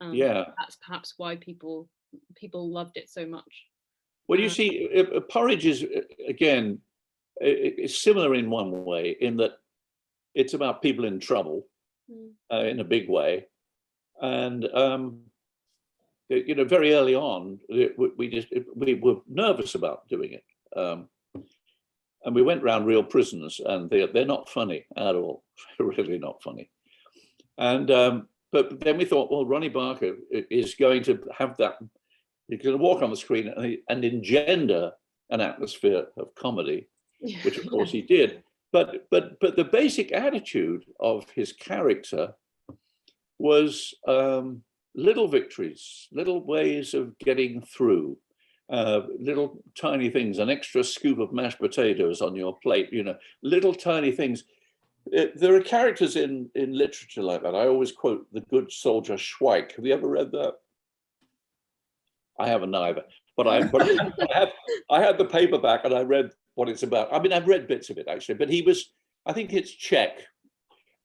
That's perhaps why people loved it so much. Well, you see, Porridge is, again, it's similar in one way, in that it's about people in trouble in a big way. And, very early on, we were nervous about doing it. And we went around real prisons, and they're not funny at all, really not funny. And but then we thought, well, Ronnie Barker is going to have that. He's going to walk on the screen and engender an atmosphere of comedy, which of course he did. But the basic attitude of his character was little victories, little ways of getting through, little tiny things, an extra scoop of mashed potatoes on your plate, little tiny things. There are characters in literature like that. I always quote The Good Soldier Schweik. Have you ever read that? I haven't either, but I had the paperback and I read what it's about. I mean, I've read bits of it actually, but I think it's Czech,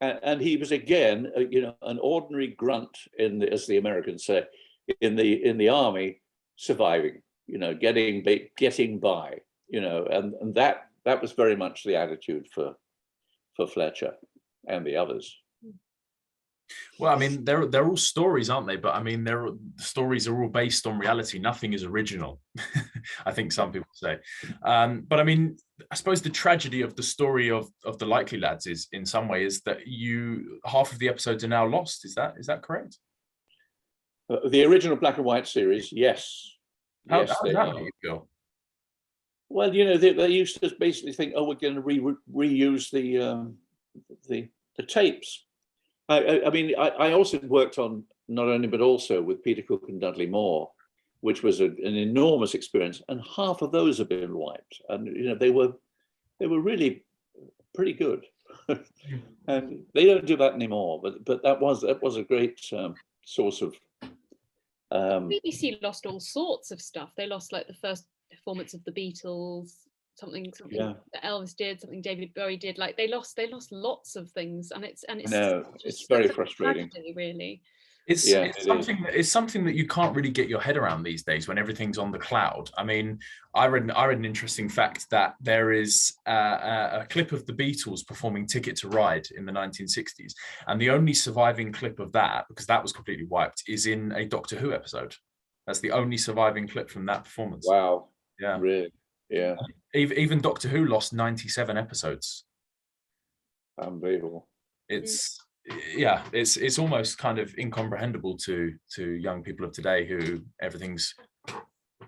and he was again, an ordinary grunt as the Americans say, in the army, surviving, getting by, and that was very much the attitude for Fletcher and the others. Well, I mean, they're all stories, aren't they? But I mean, the stories are all based on reality. Nothing is original, I think some people say. But I mean, I suppose the tragedy of the story of The Likely Lads is, in some way, is that half of the episodes are now lost. Is that correct? The original black and white series, yes. How does that make you feel? Well, they used to basically think, oh, we're going to reuse the tapes. I mean, I also worked on not only, but also with Peter Cook and Dudley Moore, which was an enormous experience. And half of those have been wiped. And, they were really pretty good. And they don't do that anymore. But that was a great source of. BBC lost all sorts of stuff. They lost like the first performance of the Beatles, something that Elvis did, something David Bowie did. Like they lost lots of things, and it's no, it's very frustrating. Tragedy, really. It's something that you can't really get your head around these days when everything's on the cloud. I mean, I read an interesting fact that there is a clip of the Beatles performing Ticket to Ride in the 1960s, and the only surviving clip of that, because that was completely wiped, is in a Doctor Who episode. That's the only surviving clip from that performance. Wow. Yeah. Really? Yeah. Even Doctor Who lost 97 episodes. Unbelievable. It's almost kind of incomprehensible to young people of today who everything's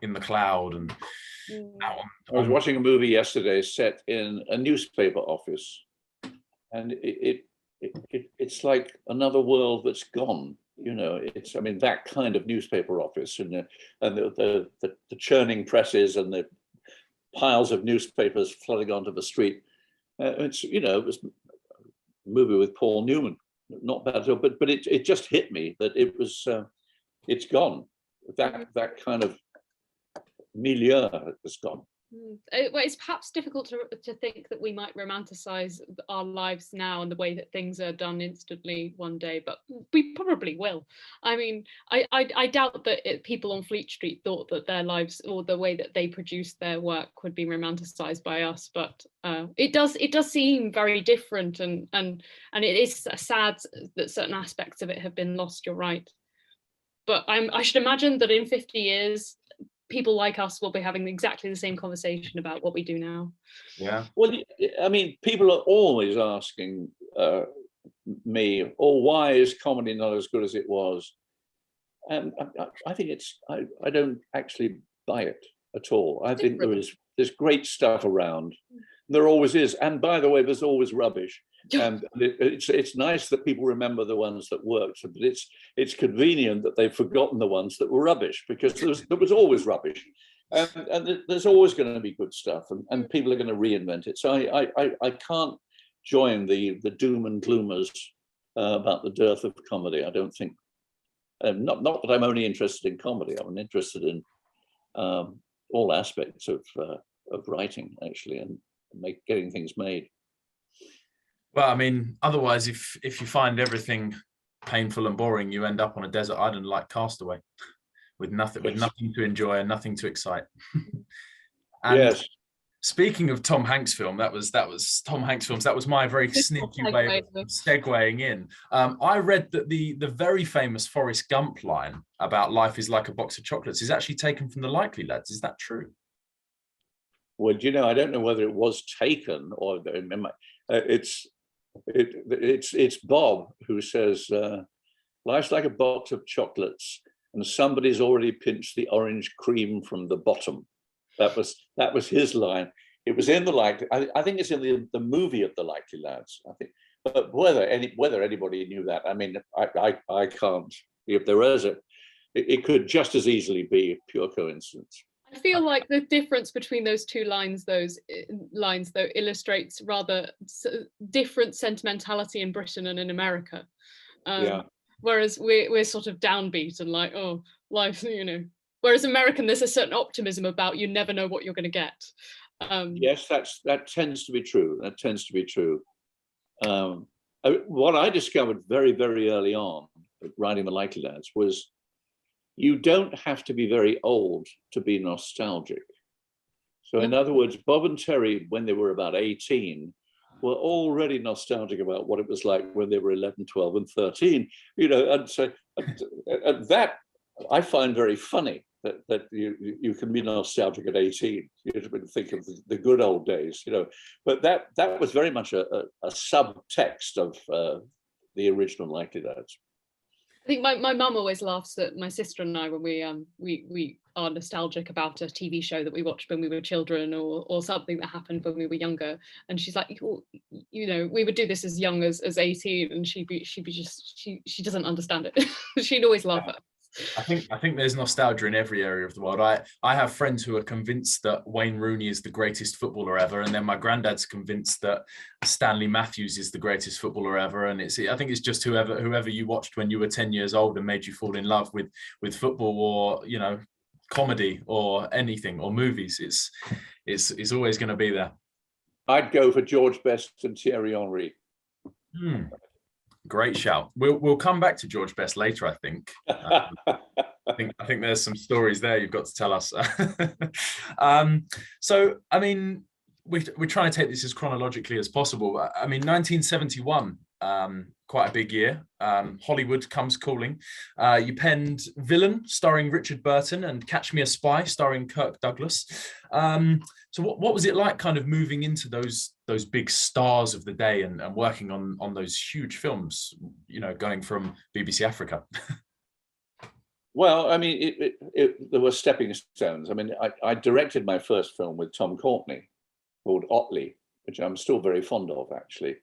in the cloud and out on. I was watching a movie yesterday set in a newspaper office, and it's like another world that's gone. You know, that kind of newspaper office, and the churning presses and the piles of newspapers flooding onto the street. It was a movie with Paul Newman. Not bad at all, but it just hit me that it's gone. That kind of milieu has gone. Well, it's perhaps difficult to think that we might romanticize our lives now and the way that things are done instantly one day, but we probably will. I mean, I doubt that people on Fleet Street thought that their lives or the way that they produced their work would be romanticized by us, but it does seem very different, and it is sad that certain aspects of it have been lost. You're right, but I should imagine that in 50 years. People like us will be having exactly the same conversation about what we do now. Yeah. Well, I mean, people are always asking me, why is comedy not as good as it was? And I think I don't actually buy it at all. I think there's great stuff around. There always is. And by the way, there's always rubbish. And it's nice that people remember the ones that worked, but it's convenient that they've forgotten the ones that were rubbish, because there was always rubbish, and there's always going to be good stuff, and people are going to reinvent it. So I can't join the doom and gloomers about the dearth of comedy. I don't think, not that I'm only interested in comedy. I'm interested in all aspects of writing, actually, and getting things made. Well, I mean, otherwise, if you find everything painful and boring, you end up on a desert island like Castaway, with nothing to enjoy and nothing to excite. And yes. Speaking of Tom Hanks film, that was Tom Hanks films. That was my very sneaky way of segueing in. I read that the very famous Forrest Gump line about life is like a box of chocolates is actually taken from the Likely Lads. Is that true? Well, I don't know whether it was taken or it's Bob who says, life's like a box of chocolates and somebody's already pinched the orange cream from the bottom. That was his line. It was in I think it's in the movie of the Likely Lads, I think. But whether anybody knew that, I mean, I can't. If there is it could just as easily be pure coincidence. I feel like the difference between those two lines, though, illustrates rather different sentimentality in Britain and in America. Whereas we're sort of downbeat and like, oh, life, Whereas American, there's a certain optimism about you never know what you're going to get. Yes, that tends to be true. That tends to be true. What I discovered very, very early on writing The Likely Lads was you don't have to be very old to be nostalgic. So in other words, Bob and Terry, when they were about 18, were already nostalgic about what it was like when they were 11, 12, and 13. And so and that I find very funny that you can be nostalgic at 18. You think of the good old days, But that was very much a subtext of the original Likely Lads. I think my mum always laughs at my sister and I when we are nostalgic about a TV show that we watched when we were children or something that happened when we were younger, and she's like, we would do this as young as 18, and she doesn't understand it. She'd always laugh at us. I think there's nostalgia in every area of the world. I have friends who are convinced that Wayne Rooney is the greatest footballer ever, and then my granddad's convinced that Stanley Matthews is the greatest footballer ever. And I think it's just whoever you watched when you were 10 years old and made you fall in love with football, or comedy or anything, or movies. It's always going to be there. I'd go for George Best and Thierry Henry. Great shout. We'll come back to George Best later, I think. I think there's some stories there you've got to tell us. So, I mean, we're trying to take this as chronologically as possible. I mean, 1971, quite a big year. Hollywood comes calling. You penned Villain, starring Richard Burton, and Catch Me a Spy, starring Kirk Douglas. So what was it like kind of moving into those big stars of the day and working on those huge films, going from BBC Africa? Well, I mean, there were stepping stones. I mean, I directed my first film with Tom Courtenay called Otley, which I'm still very fond of, actually.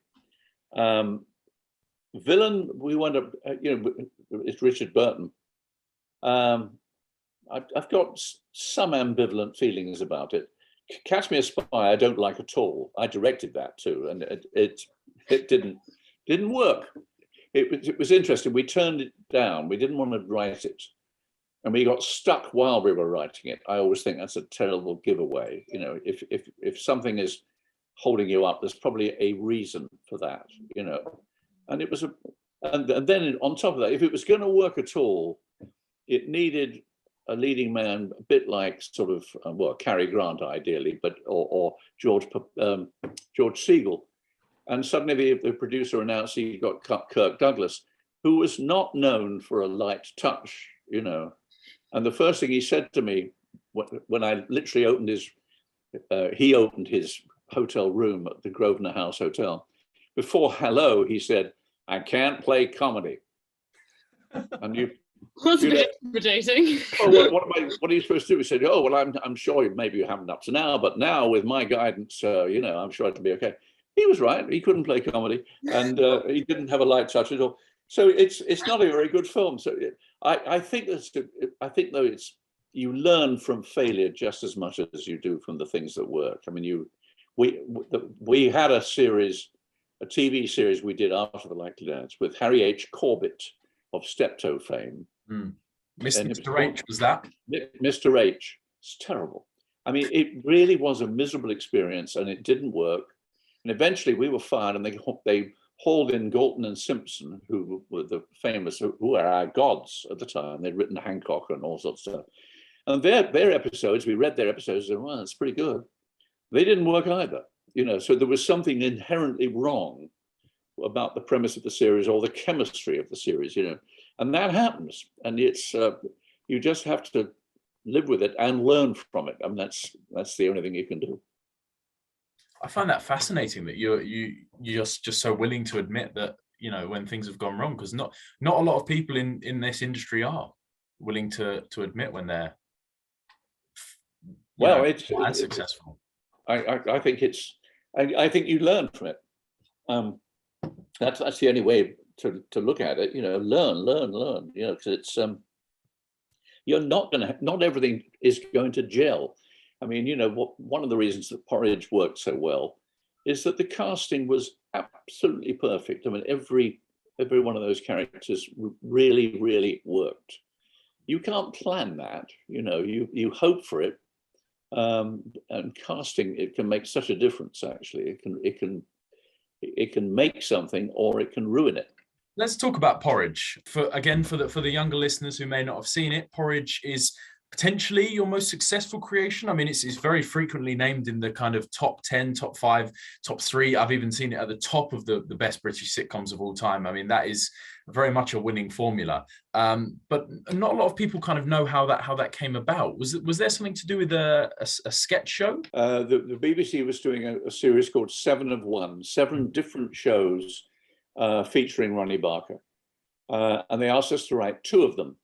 Villain, we wound up, it's Richard Burton. I've got some ambivalent feelings about it. Catch Me a Spy, I don't like at all. I directed that too, and it didn't work. It was interesting. We turned it down. We didn't want to write it, and we got stuck while we were writing it. I always think that's a terrible giveaway. If something is holding you up, there's probably a reason for that. And it was and then on top of that, if it was going to work at all, it needed a leading man, a bit like sort of Cary Grant ideally, but or George Siegel. And suddenly the producer announced he got Kirk Douglas, who was not known for a light touch, And the first thing he said to me when I literally opened he opened his hotel room at the Grosvenor House Hotel. Before hello, he said, "I can't play comedy." And you. That's a bit intimidating. Oh, what are you supposed to do? He said, "Oh, well, I'm sure maybe you haven't up to now, but now with my guidance, I'm sure it'll be okay." He was right. He couldn't play comedy, and he didn't have a light touch at all. So it's not a very good film. So I think though you learn from failure just as much as you do from the things that work. I mean, we had a TV series we did after The Likely Lads with Harry H. Corbett of Steptoe fame. Mr. H, was that? Mr. H. It's terrible. I mean, it really was a miserable experience, and it didn't work. And eventually we were fired, and they hauled in Galton and Simpson, who were the famous, who were our gods at the time. They'd written Hancock and all sorts of stuff. And their episodes, we read their episodes and, well, that's pretty good. They didn't work either, so there was something inherently wrong about the premise of the series or the chemistry of the series, and that happens. And it's, you just have to live with it and learn from it. I mean, that's the only thing you can do. I find that fascinating that you're just so willing to admit that, when things have gone wrong, because not a lot of people in this industry are willing to admit when they're it's successful. I think I think you learn from it. That's the only way to look at it. Learn. Because it's not everything is going to gel. I mean, one of the reasons that Porridge worked so well is that the casting was absolutely perfect. I mean, every one of those characters really, really worked. You can't plan that, you hope for it. And casting, it can make such a difference. Actually, it can make something, or it can ruin it. Let's talk about Porridge. For the younger listeners who may not have seen it, Porridge is potentially your most successful creation. I mean, it's very frequently named in the kind of top 10, top 5, top 3. I've even seen it at the top of the best British sitcoms of all time. I mean, that is very much a winning formula. But not a lot of people kind of know how that came about. Was there something to do with a sketch show? The BBC was doing a series called 7 of 1, 7 different shows featuring Ronnie Barker. And they asked us to write 2 of them.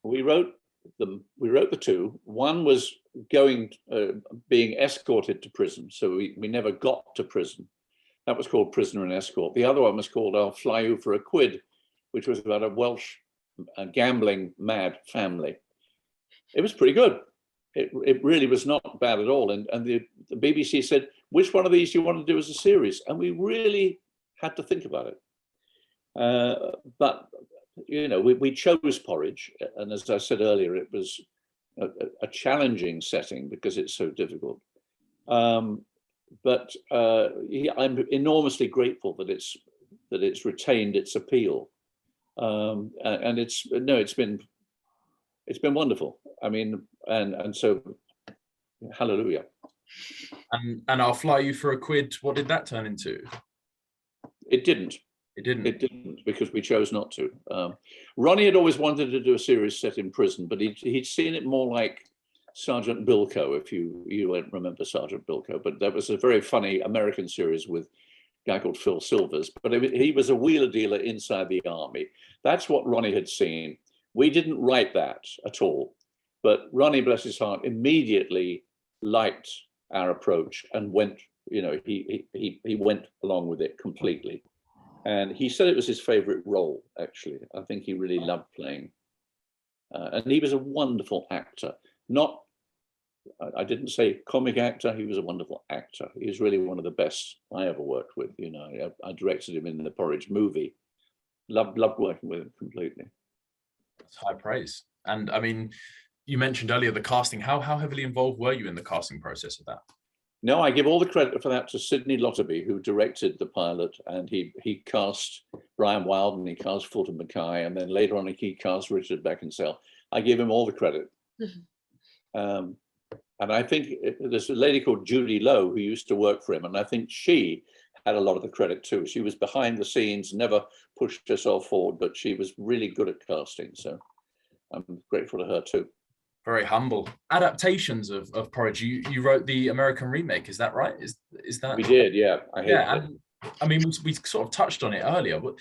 We wrote the 2. One was being escorted to prison, so we never got to prison. That was called Prisoner and Escort. The other one was called I'll Fly You for a Quid, which was about a Welsh a gambling mad family. It was pretty good. It really was not bad at all. And the BBC said, which one of these do you want to do as a series? And we really had to think about it. But, you know, we chose Porridge. And as I said earlier, it was a challenging setting because it's so difficult. But I'm enormously grateful that it's retained its appeal. And it's been wonderful. I mean, and so hallelujah. And I'll fly you for a quid. What did that turn into? It didn't. It didn't because we chose not to. Ronnie had always wanted to do a series set in prison, but he'd seen it more like Sergeant Bilko, if you won't remember Sergeant Bilko, but that was a very funny American series with a guy called Phil Silvers, but he was a wheeler dealer inside the army. That's what Ronnie had seen. We didn't write that at all, but Ronnie, bless his heart, immediately liked our approach and went, you know, he went along with it completely. And he said it was his favorite role, actually. I think he really loved playing. And he was a wonderful actor. I didn't say comic actor, he was a wonderful actor. He was really one of the best I ever worked with. You know, I directed him in the Porridge movie. Loved working with him completely. That's high praise. And I mean, you mentioned earlier the casting. How heavily involved were you in the casting process of that? No, I give all the credit for that to Sidney Lotterby, who directed the pilot, and he cast Brian Wilde and he cast Fulton Mackay, and then later on he cast Richard Beckinsale. I give him all the credit. And I think there's a lady called Judy Lowe who used to work for him, and I think she had a lot of the credit too. She was behind the scenes, never pushed herself forward, but she was really good at casting. So I'm grateful to her too. Very humble. Adaptations of Porridge. You wrote the American remake, is that right? Is that? We did, yeah. I mean, we sort of touched on it earlier, but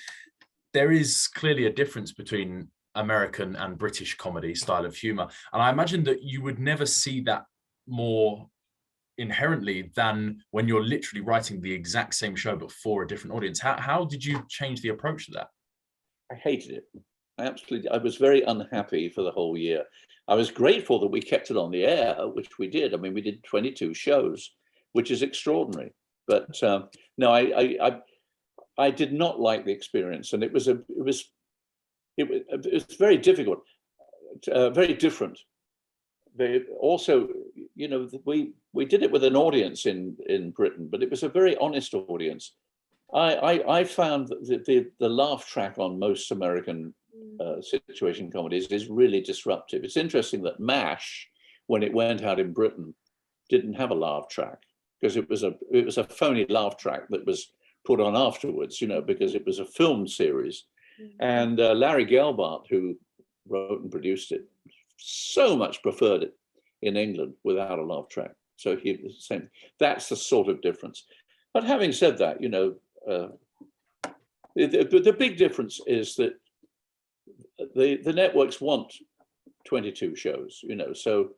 there is clearly a difference between American and British comedy style of humor, and I imagine that you would never see that more inherently than when you're literally writing the exact same show but for a different audience. How did you change the approach to that? I hated it. I was very unhappy for the whole year. I was grateful that we kept it on the air, which we did. I mean, we did 22 shows, which is extraordinary. But no, I did not like the experience, and it was very difficult, very different. Also, you know, we did it with an audience in Britain, but it was a very honest audience. I found that the laugh track on most American situation comedies is really disruptive. It's interesting that MASH, when it went out in Britain, didn't have a laugh track because it was a phony laugh track that was put on afterwards, you know, because it was a film series. And Larry Gelbart, who wrote and produced it, so much preferred it in England without a laugh track. So he was the same. That's the sort of difference. But having said that, you know, the big difference is that the networks want 22 shows, you know, so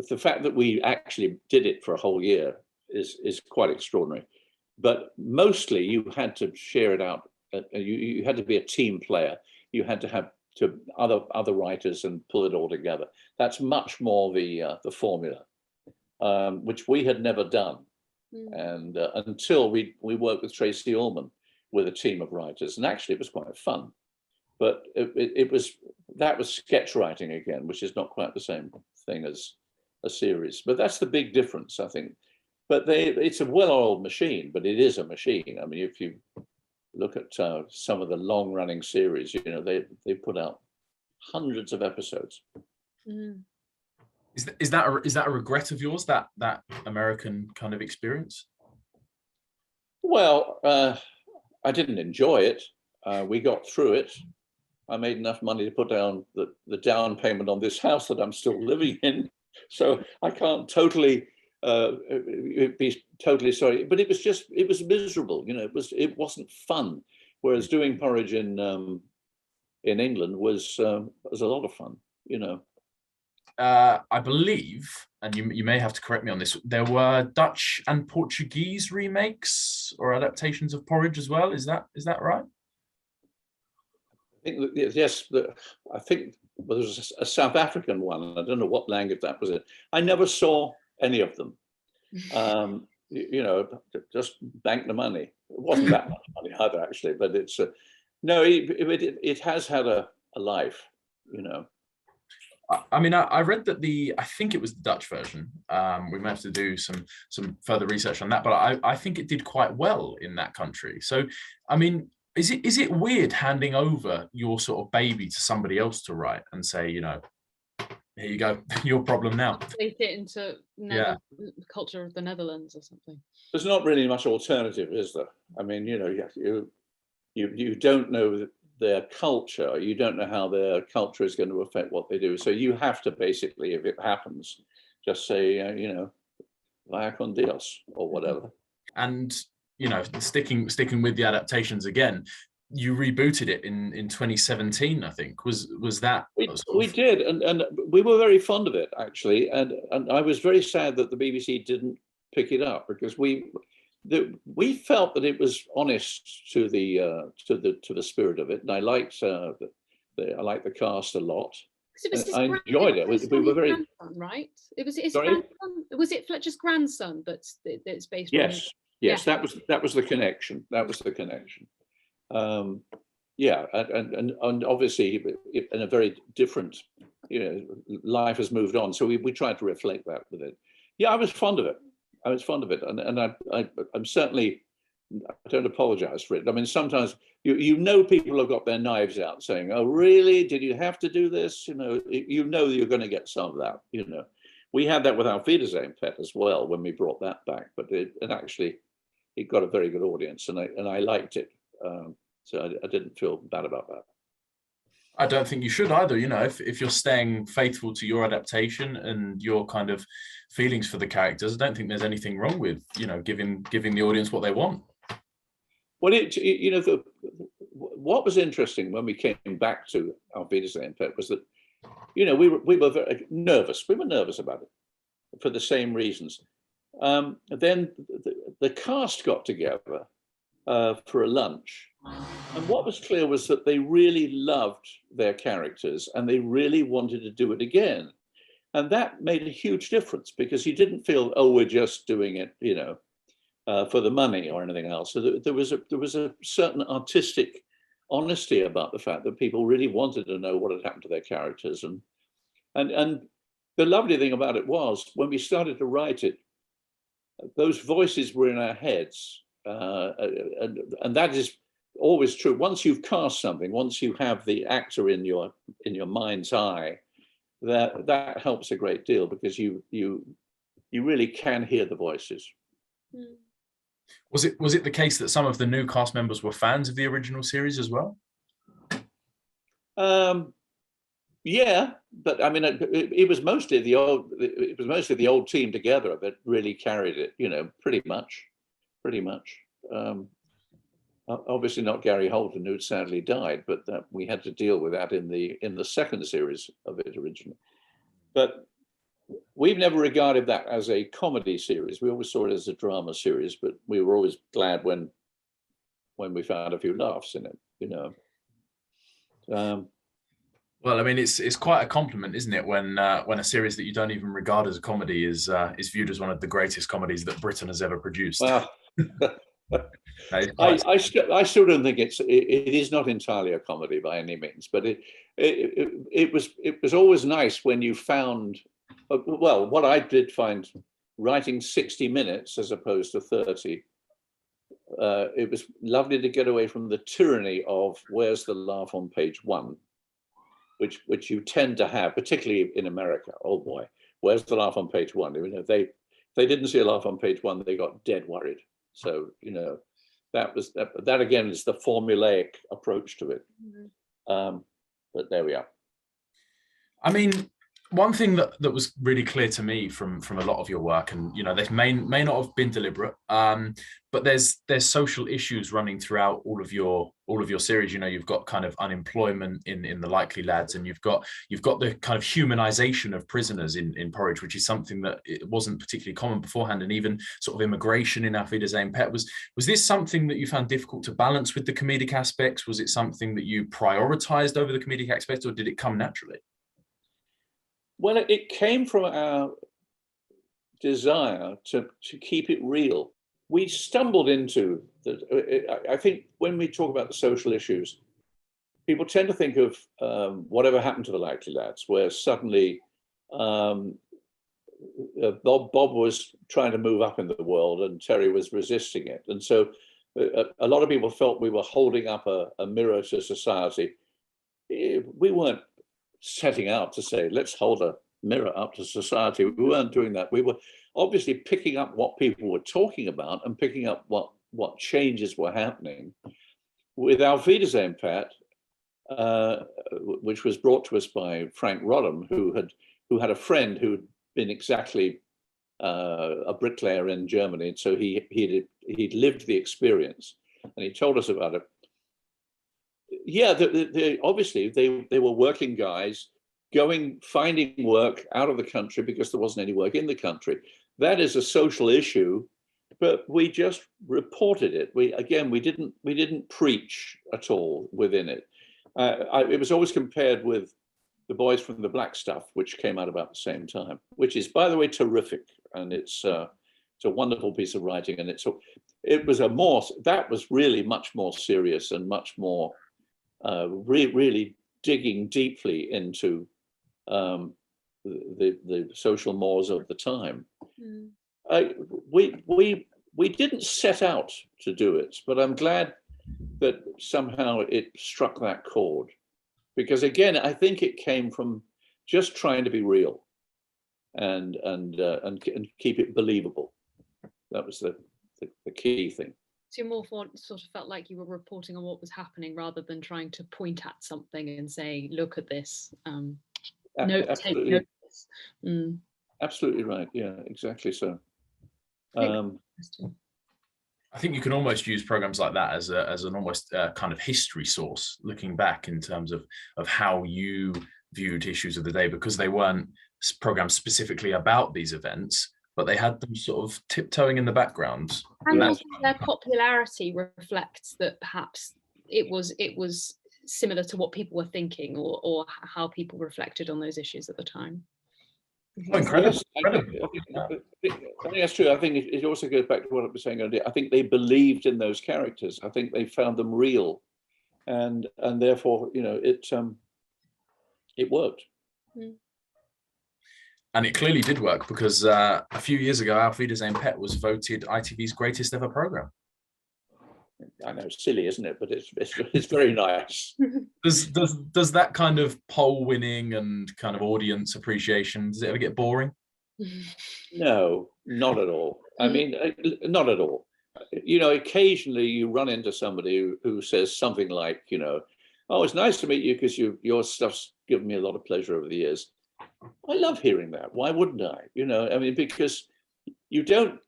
the fact that we actually did it for a whole year is quite extraordinary. But mostly you had to share it out. You had to be a team player. You had to have other writers and pull it all together. That's much more the formula, which we had never done. And until we worked with Tracy Ullman with a team of writers, and actually it was quite fun. But that was sketch writing again, which is not quite the same thing as a series. But that's the big difference, I think. But it's a well-oiled machine, but it is a machine. I mean, if you look at some of the long-running series, you know, they put out hundreds of episodes. Is that a regret of yours, that American kind of experience? Well, I didn't enjoy it. We got through it. I made enough money to put down the down payment on this house that I'm still living in, so I can't totally be totally sorry. But it was miserable. You know, it wasn't fun. Whereas doing Porridge in England was a lot of fun. You know. I believe, and you may have to correct me on this, there were Dutch and Portuguese remakes or adaptations of Porridge as well. Is that right? I think there was a South African one. I don't know what language that was in. I never saw any of them. Just bank the money. It wasn't that much money either, actually, but it's no, it has had a life, I mean, I read that I think it was the Dutch version. We may have to do some further research on that, but I think it did quite well in that country. So, I mean, is it weird handing over your sort of baby to somebody else to write and say, here you go, your problem now? They fit into culture of the Netherlands or something. There's not really much alternative, is there? I mean, you don't know their culture. You don't know how their culture is going to affect what they do. So you have to basically, if it happens, just say, vaya con Dios or whatever. And sticking with the adaptations again, you rebooted it in 2017, I think. Was that? We did, and we were very fond of it, actually. And I was very sad that the BBC didn't pick it up, because we felt that it was honest to the spirit of it, and I liked the cast a lot. I enjoyed it. We were very right. It was his Sorry? grandson. Was it Fletcher's grandson that's based on? Yes. That was the connection. That was the connection. And obviously in a very different, life has moved on. So we tried to reflect that with it. Yeah, I was fond of it. And I'm certainly, I don't apologize for it. I mean, sometimes people have got their knives out saying, "Oh, really? Did you have to do this?" You're going to get some of that. We had that with our Wiedersehen Pet as well when we brought that back, but it got a very good audience, and I liked it. So I didn't feel bad about that. I don't think you should either. If you're staying faithful to your adaptation and your kind of feelings for the characters, I don't think there's anything wrong with giving the audience what they want. Well, what was interesting when we came back to our Wiedersehen Pet was that we were very nervous. We were nervous about it for the same reasons. Then the cast got together for a lunch. And what was clear was that they really loved their characters and they really wanted to do it again. And that made a huge difference, because you didn't feel, oh, we're just doing it, for the money or anything else. So there was a certain artistic honesty about the fact that people really wanted to know what had happened to their characters. And the lovely thing about it was, when we started to write it, those voices were in our heads. And that is always true. Once you've cast something, once you have the actor in your mind's eye, that helps a great deal, because you really can hear the voices. Was it the case that some of the new cast members were fans of the original series as well? Yeah, but I mean, it was mostly the old team together that really carried it. Pretty much. Obviously not Gary Holden, who sadly died, but we had to deal with that in the second series of it originally. But we've never regarded that as a comedy series. We always saw it as a drama series, but we were always glad when we found a few laughs in it. Well, I mean, it's quite a compliment, isn't it, when a series that you don't even regard as a comedy is viewed as one of the greatest comedies that Britain has ever produced. Well, I still don't think it is not entirely a comedy by any means, but it was always nice when you found, well, what I did find, writing 60 minutes as opposed to 30, it was lovely to get away from the tyranny of where's the laugh on page 1, which you tend to have, particularly in America. Oh boy, where's the laugh on page 1? They didn't see a laugh on page 1, they got dead worried. So that again is the formulaic approach to it. But there we are. I mean, one thing that was really clear to me from a lot of your work, and they may not have been deliberate, but there's social issues running throughout all of your series. You've got kind of unemployment in The Likely Lads, and you've got the kind of humanization of prisoners in Porridge, which is something that it wasn't particularly common beforehand, and even sort of immigration in Auf Wiedersehen Pet. Was this something that you found difficult to balance with the comedic aspects? Was it something that you prioritized over the comedic aspects, or did it come naturally? Well, it came from our desire to keep it real. We stumbled into I think when we talk about the social issues, people tend to think of whatever happened to the Likely Lads, where suddenly Bob was trying to move up in the world and Terry was resisting it. And so a lot of people felt we were holding up a mirror to society. We weren't setting out to say, let's hold a mirror up to society. We weren't doing that. We were obviously picking up what people were talking about and picking up what changes were happening. With Auf Wiedersehen Pat, which was brought to us by Frank Rodham, who had a friend who'd been exactly a bricklayer in Germany, and so he'd lived the experience, and he told us about it. Yeah, obviously they were working guys finding work out of the country because there wasn't any work in the country. That is a social issue, but we just reported it. We didn't preach at all within it. It was always compared with The Boys from the Black Stuff, which came out about the same time, which is, by the way, terrific, and it's a wonderful piece of writing, and that was really much more serious and much more really digging deeply into the social mores of the time. We didn't set out to do it, but I'm glad that somehow it struck that chord, because again, I think it came from just trying to be real and keep it believable. That was the key thing. So you more sort of felt like you were reporting on what was happening rather than trying to point at something and say, look at this. Absolutely. Take notice. Absolutely right. Yeah, exactly so. I think you can almost use programs like that as an almost kind of history source, looking back in terms of how you viewed issues of the day, because they weren't programs specifically about these events, but they had them sort of tiptoeing in the background. And also their popularity reflects that perhaps it was similar to what people were thinking or how people reflected on those issues at the time. Incredible. I think that's true. I think it also goes back to what I was saying earlier. I think they believed in those characters. I think they found them real, and therefore, it worked. And it clearly did work, because a few years ago, Auf Wiedersehen Pet was voted ITV's greatest ever program. I know, it's silly, isn't it? But it's very nice. Does that kind of poll winning and kind of audience appreciation, does it ever get boring? No, not at all. I mean, not at all. Occasionally you run into somebody who says something like, oh, it's nice to meet you because your stuff's given me a lot of pleasure over the years. I love hearing that. Why wouldn't I? Because you don't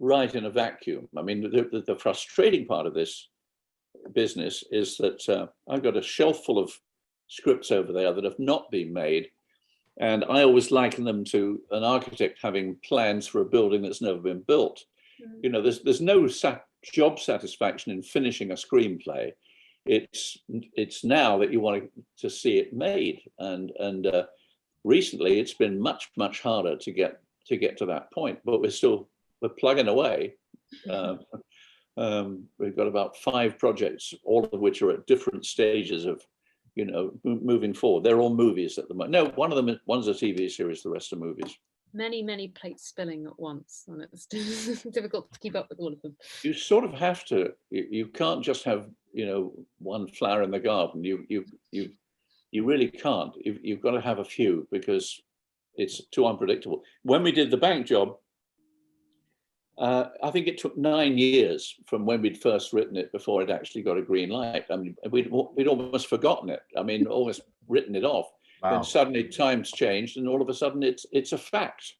write in a vacuum. I mean, the frustrating part of this business is that I've got a shelf full of scripts over there that have not been made. And I always liken them to an architect having plans for a building that's never been built. There's no job satisfaction in finishing a screenplay. It's now that you want to see it made. And recently, it's been much, much harder to get to that point. But we're plugging away. We've got about 5 projects, all of which are at different stages of, moving forward. They're all movies at the moment. No, one's a TV series, the rest are movies. Many plates spilling at once, and it's difficult to keep up with all of them. You sort of have to. You can't just have, one flower in the garden. You really can't. You've got to have a few, because it's too unpredictable. When we did the bank job, I think it took 9 years from when we'd first written it before it actually got a green light. I mean, we'd almost forgotten it. I mean, almost written it off. Wow. Then suddenly times changed, and all of a sudden it's a fact.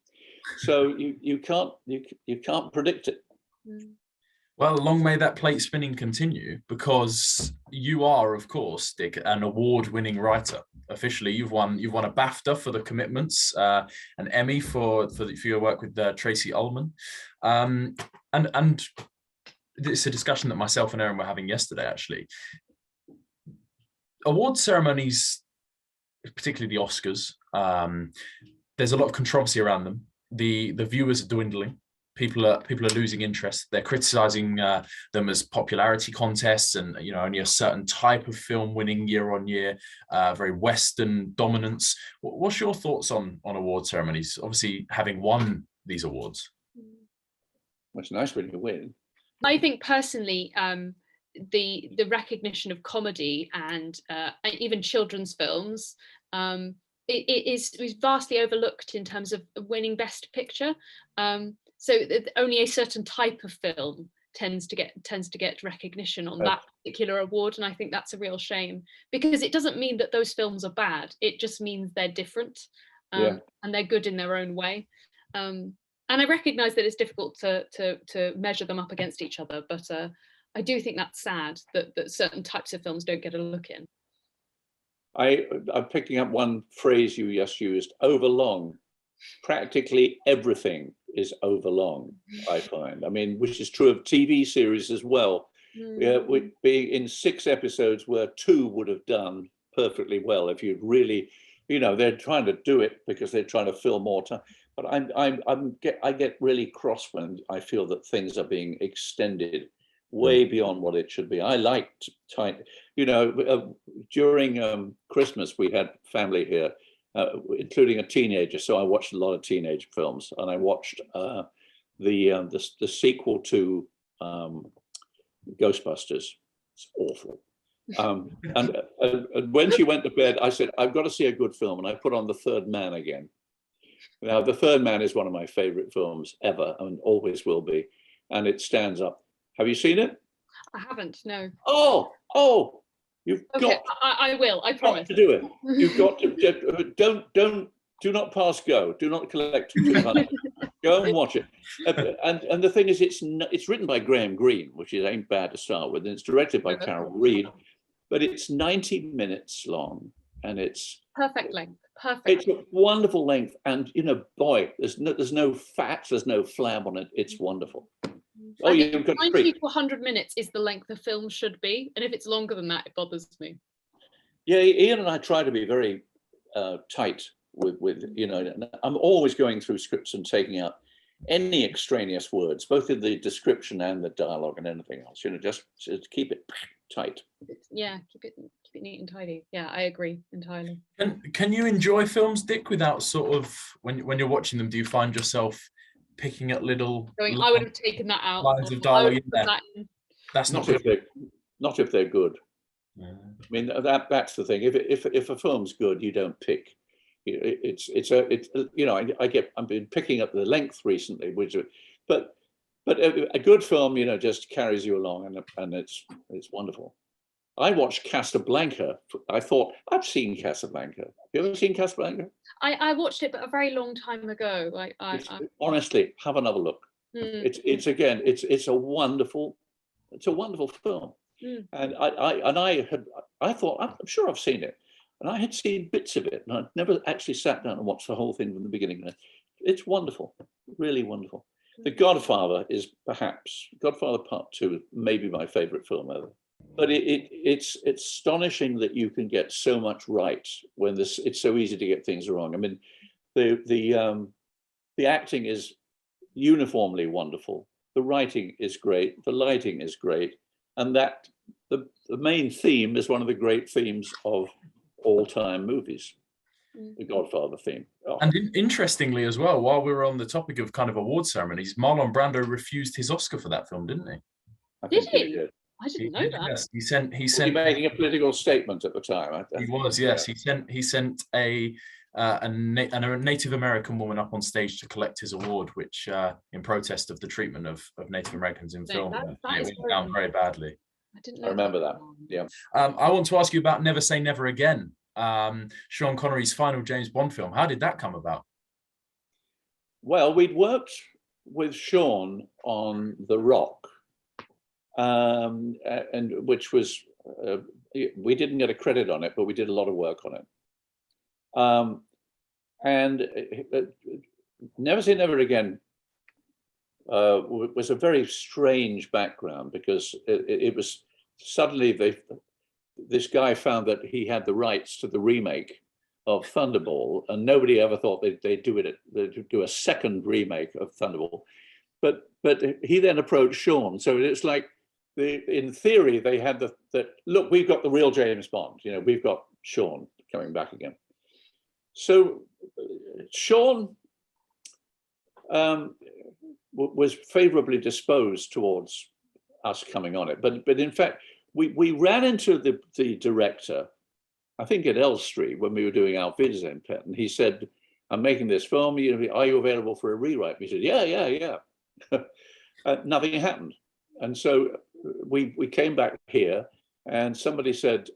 So you can't predict it. Well, long may that plate spinning continue, because you are, of course, Dick, an award-winning writer. Officially, you've won a BAFTA for The Commitments, an Emmy for your work with Tracy Ullman, and it's a discussion that myself and Erin were having yesterday. Actually, award ceremonies, particularly the Oscars, there's a lot of controversy around them. The viewers are dwindling. People are losing interest. They're criticizing them as popularity contests, and only a certain type of film winning year on year, very Western dominance. What's your thoughts on award ceremonies? Obviously, having won these awards, it's nice when you win. I think personally, the recognition of comedy and even children's films it is vastly overlooked in terms of winning Best Picture. So only a certain type of film tends to get recognition on that particular award, and I think that's a real shame, because it doesn't mean that those films are bad. It just means they're different, and they're good in their own way. And I recognise that it's difficult to measure them up against each other, but I do think that's sad that certain types of films don't get a look in. I'm picking up one phrase you just used: overlong. Practically everything is overlong, I find. I mean, which is true of TV series as well. Would be in 6 episodes where 2 would have done perfectly well if you'd really, they're trying to do it because they're trying to fill more time. But I get really cross when I feel that things are being extended way beyond what it should be. I liked time. During Christmas we had family here, including a teenager, so I watched a lot of teenage films, and I watched the sequel to Ghostbusters. It's awful. And when she went to bed, I said, I've got to see a good film, and I put on The Third Man again. Now, The Third Man is one of my favorite films ever, and always will be, and it stands up. Have you seen it? I haven't, no. Oh, you've got. I will. I promise to do it. You've got to. Do not pass go. Do not collect 200. Go and watch it. And the thing is, it's written by Graham Greene, which ain't bad to start with, and it's directed by Carol Reed, but it's 90 minutes long, and it's perfect length. Perfect. It's a wonderful length, and boy, there's no fat, there's no flab on it. It's wonderful. Oh, you've got 90 to 100 minutes is the length a film should be, and if it's longer than that, it bothers me. Yeah, Ian and I try to be very tight with I'm always going through scripts and taking out any extraneous words, both in the description and the dialogue and anything else. Just keep it tight. Yeah, keep it neat and tidy. Yeah, I agree entirely. Can you enjoy films, Dick, without sort of when you're watching them? Do you find yourself picking at little I would have taken that out. Lines of dialogue in there. That's not if they're good. Yeah. I mean, that's the thing. If a film's good, you don't pick. I've been picking up the length recently, but a good film, just carries you along, and it's wonderful. I watched Casablanca. I thought, I've seen Casablanca. Have you ever seen Casablanca? I watched it, but a very long time ago. Honestly, have another look. It's a wonderful film. And I thought, I'm sure I've seen it, and I had seen bits of it, and I'd never actually sat down and watched the whole thing from the beginning. It's wonderful, really wonderful. The Godfather is Godfather Part 2, maybe my favorite film ever. But it's astonishing that you can get so much right when it's so easy to get things wrong. I mean, the acting is uniformly wonderful. The writing is great. The lighting is great, and that the main theme is one of the great themes of all-time movies, the Godfather theme. Oh. And interestingly as well, while we were on the topic of kind of award ceremonies, Marlon Brando refused his Oscar for that film, didn't he? Did he? I didn't know that. Yes, he sent. Was he making a political statement at the time? He was, yes. Yeah. He sent a Native American woman up on stage to collect his award, which in protest of the treatment of Native Americans in film, it went down very badly. I didn't know. I remember that. Yeah. I want to ask you about Never Say Never Again, Sean Connery's final James Bond film. How did that come about? Well, we'd worked with Sean on The Rock, and which was we didn't get a credit on it, but we did a lot of work on it. And Never Say Never Again was a very strange background, because it was suddenly this guy found that he had the rights to the remake of Thunderball, and nobody ever thought they'd do a second remake of Thunderball. But he then approached Sean, so it's like in theory they had that look, we've got the real James Bond, we've got Sean coming back again. So Sean was favorably disposed towards us coming on it, but in fact we ran into the director, I think at Elstree, when we were doing Auf Wiedersehen, Pet, and he said, "I'm making this film. Are you available for a rewrite?" We said, "Yeah." Nothing happened, and so we came back here, and somebody said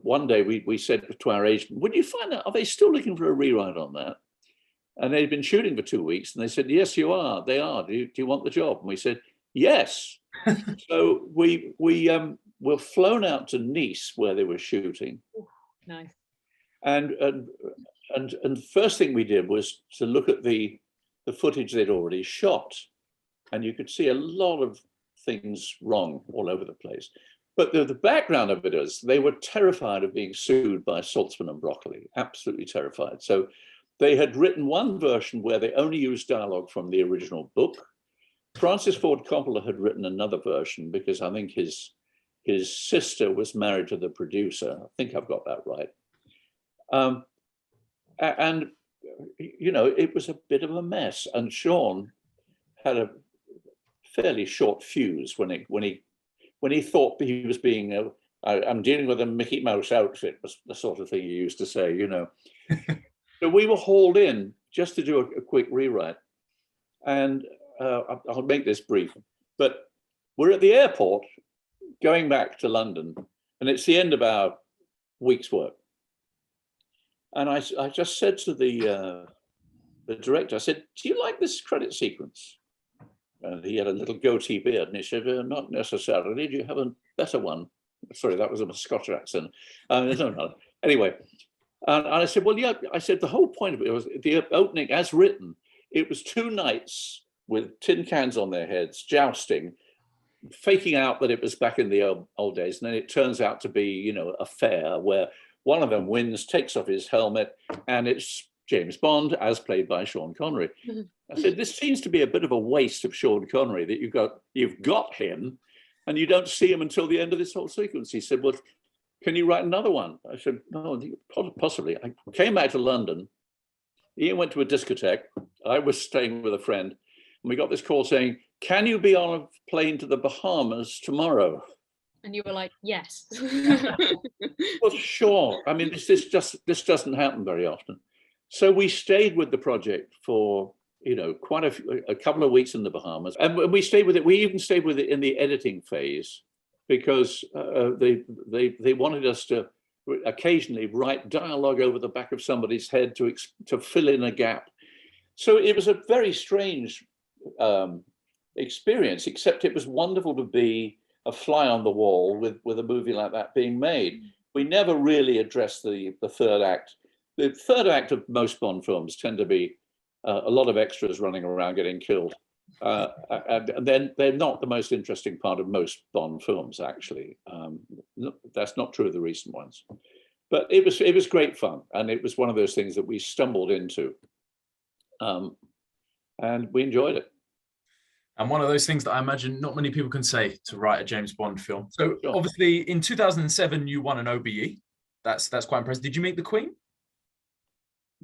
one day we said to our agent, "Would you find out, are they still looking for a rewrite on that?" And they'd been shooting for 2 weeks, and they said, "Yes, you are. They are. Do you want the job?" And we said, "Yes." So we were flown out to Nice, where they were shooting. Nice. And the first thing we did was to look at the footage they'd already shot, and you could see a lot of things wrong all over the place. But the background of it is they were terrified of being sued by Saltzman and Broccoli, absolutely terrified. So they had written one version where they only used dialogue from the original book. Francis Ford Coppola had written another version because I think his sister was married to the producer. I think I've got that right. And it was a bit of a mess. And Sean had a fairly short fuse when he thought he was being I'm dealing with a Mickey Mouse outfit, was the sort of thing he used to say, So we were hauled in just to do a quick rewrite. And I'll make this brief, but we're at the airport going back to London, and it's the end of our week's work. And I just said to the director, I said, "Do you like this credit sequence?" And he had a little goatee beard, and he said, "Not necessarily. Do you have a better one?" Sorry, that was a Scottish accent. No. Anyway, and I said, "Well, yeah." I said, "The whole point of it was the opening, as written. It was 2 knights with tin cans on their heads, jousting, faking out that it was back in the old days. And then it turns out to be, a fair where one of them wins, takes off his helmet, and it's James Bond, as played by Sean Connery." I said, "This seems to be a bit of a waste of Sean Connery, that you've got him, and you don't see him until the end of this whole sequence." He said, "Well, can you write another one?" I said, "No, possibly." I came back to London. Ian went to a discotheque. I was staying with a friend, and we got this call saying, "Can you be on a plane to the Bahamas tomorrow?" And you were like, "Yes." Well, sure. I mean, this doesn't happen very often. So we stayed with the project for quite a couple of weeks in the Bahamas, and we stayed with it. We even stayed with it in the editing phase, because they wanted us to occasionally write dialogue over the back of somebody's head to fill in a gap. So it was a very strange experience, except it was wonderful to be a fly on the wall with a movie like that being made. We never really addressed the third act. The third act of most Bond films tend to be a lot of extras running around getting killed. And then they're not the most interesting part of most Bond films, actually. That's not true of the recent ones. But it was great fun. And it was one of those things that we stumbled into. And we enjoyed it. And one of those things that I imagine not many people can say to write a James Bond film. So obviously in 2007, you won an OBE. That's quite impressive. Did you meet the Queen?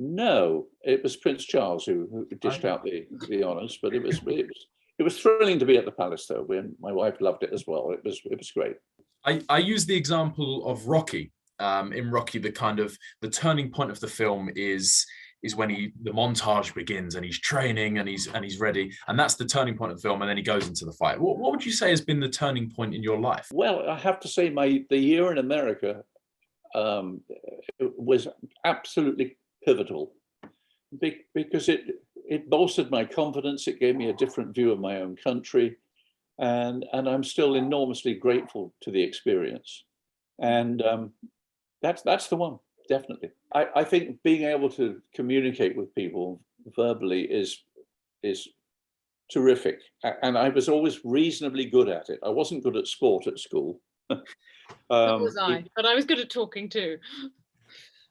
No, it was Prince Charles who dished out the honours, but it was thrilling to be at the palace, though. My wife loved it as well. It was great. I use the example of Rocky. In Rocky, the turning point of the film is when the montage begins and he's training and he's ready, and that's the turning point of the film, and then he goes into the fight. What would you say has been the turning point in your life? Well, I have to say the year in America was absolutely pivotal because it bolstered my confidence. It gave me a different view of my own country, and I'm still enormously grateful to the experience. And that's the one, definitely. I think being able to communicate with people verbally is terrific, and I was always reasonably good at it. I wasn't good at sport at school. That was but I was good at talking too.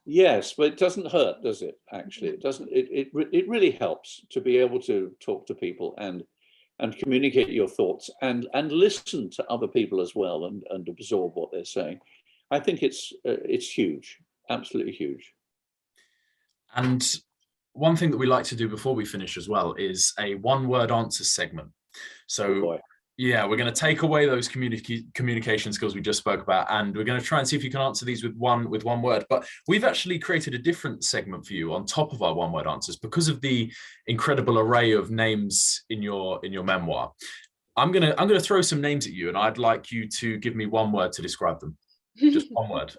Yes, but it doesn't hurt, does it? Actually, it doesn't. It really helps to be able to talk to people and communicate your thoughts and listen to other people as well and absorb what they're saying. I think it's huge, absolutely huge. And one thing that we like to do before we finish as well is a one-word answer segment. So yeah, we're going to take away those communication skills we just spoke about, and we're going to try and see if you can answer these with one word. But we've actually created a different segment for you on top of our one-word answers because of the incredible array of names in your memoir. I'm gonna throw some names at you, and I'd like you to give me one word to describe them. Just one word.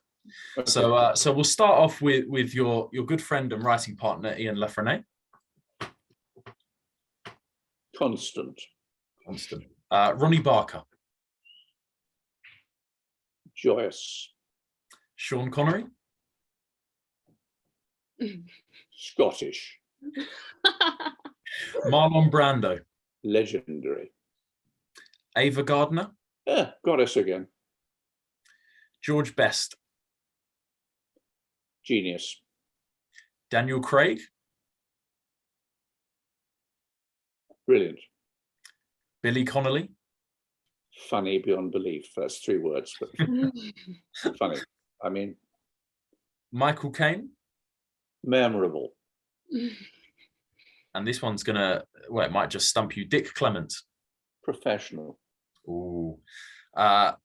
Okay. So we'll start off with your good friend and writing partner, Ian La Frenais. Constant. Ronnie Barker. Joyous. Sean Connery. Scottish. Marlon Brando. Legendary. Ava Gardner. Goddess again. George Best. Genius. Daniel Craig. Brilliant. Billy Connolly. Funny beyond belief. That's 3 words, but funny. I mean, Michael Caine. Memorable. And this one's gonna, well, it might just stump you. Dick Clement. Professional. Ooh. A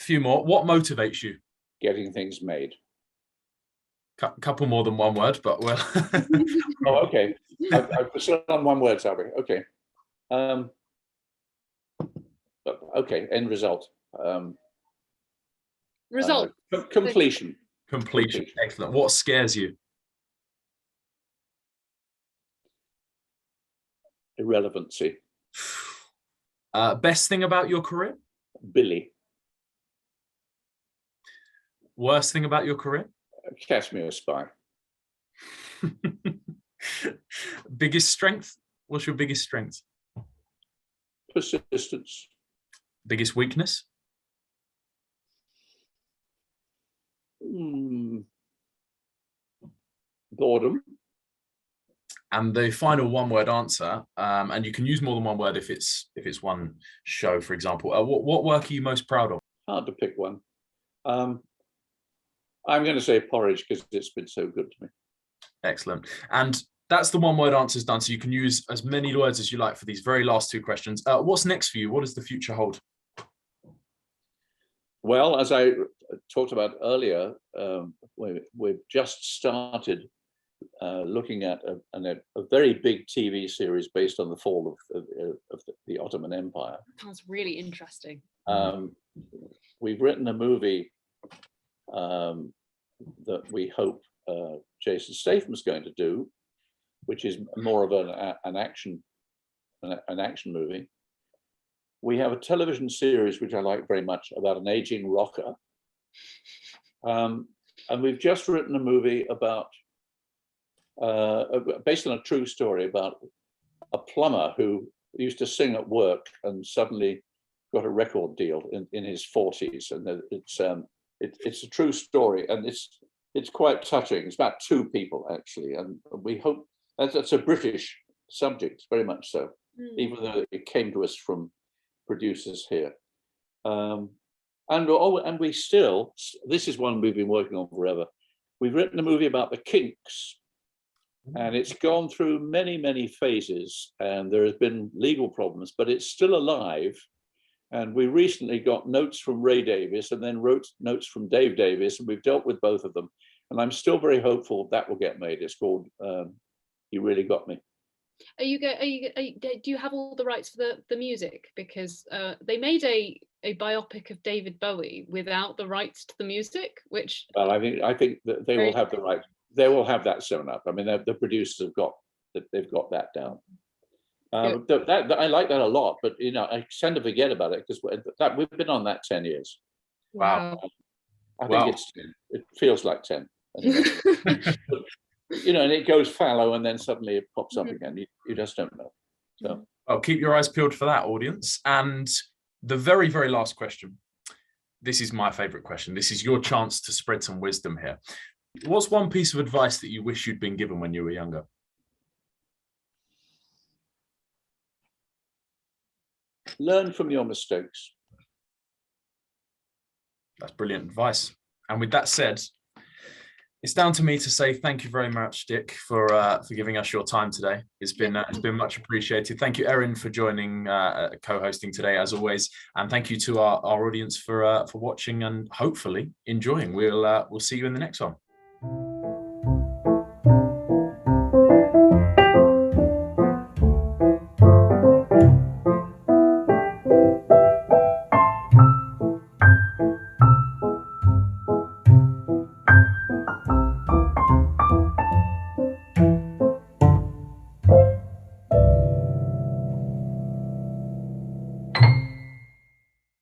few more. What motivates you? Getting things made. Couple more than one word, but well. Oh, okay. I've still on one word, sorry. Okay. Okay. End result. Result. Completion. Completion. Excellent. What scares you? Irrelevancy. Best thing about your career? Billy. Worst thing about your career? Cashmere Spy. Biggest strength? What's your biggest strength? Persistence. Biggest weakness? Boredom. And the final one-word answer, and you can use more than one word if it's one show, for example. What work are you most proud of? Hard to pick one. I'm going to say Porridge because it's been so good to me. Excellent. And that's the one-word answers done. So you can use as many words as you like for these very last 2 questions. What's next for you? What does the future hold? Well, as I talked about earlier, we've just started looking at a very big TV series based on the fall of the Ottoman Empire. That's really interesting. We've written a movie that we hope Jason Statham's going to do, which is more of an action movie. We have a television series which I like very much about an aging rocker, and we've just written a movie about based on a true story about a plumber who used to sing at work and suddenly got a record deal in his 40s, and it's a true story, and it's quite touching. It's about 2 people actually, and we hope that's a British subject, very much so, even though it came to us from producers here. And we still, this is one we've been working on forever. We've written a movie about the Kinks, and it's gone through many phases, and there has been legal problems, but it's still alive. And we recently got notes from Ray Davies and then wrote notes from Dave Davies, and we've dealt with both of them. And I'm still very hopeful that will get made. It's called You Really Got Me. Do you have all the rights for the music? Because they made a a biopic of David Bowie without the rights to the music, which Well, I think that they will have the right. They will have that sewn up. I mean, the producers have got that. They've got that down. That I like that a lot, but you know, I tend to forget about it because that we've been on that 10 years. Wow. I think it's 10. It feels like 10. Anyway. You know, and it goes fallow, and then suddenly it pops up again. You just don't know. So, well, keep your eyes peeled for that, audience. And the very, very last question. This is my favorite question. This is your chance to spread some wisdom here. What's one piece of advice that you wish you'd been given when you were younger? learn from your mistakes. That's brilliant advice. And with that said, it's down to me to say thank you very much, Dick, for giving us your time today. It's been much appreciated. Thank you, Erin, for joining, co-hosting today, as always, and thank you to our audience for watching and hopefully enjoying. We'll see you in the next one.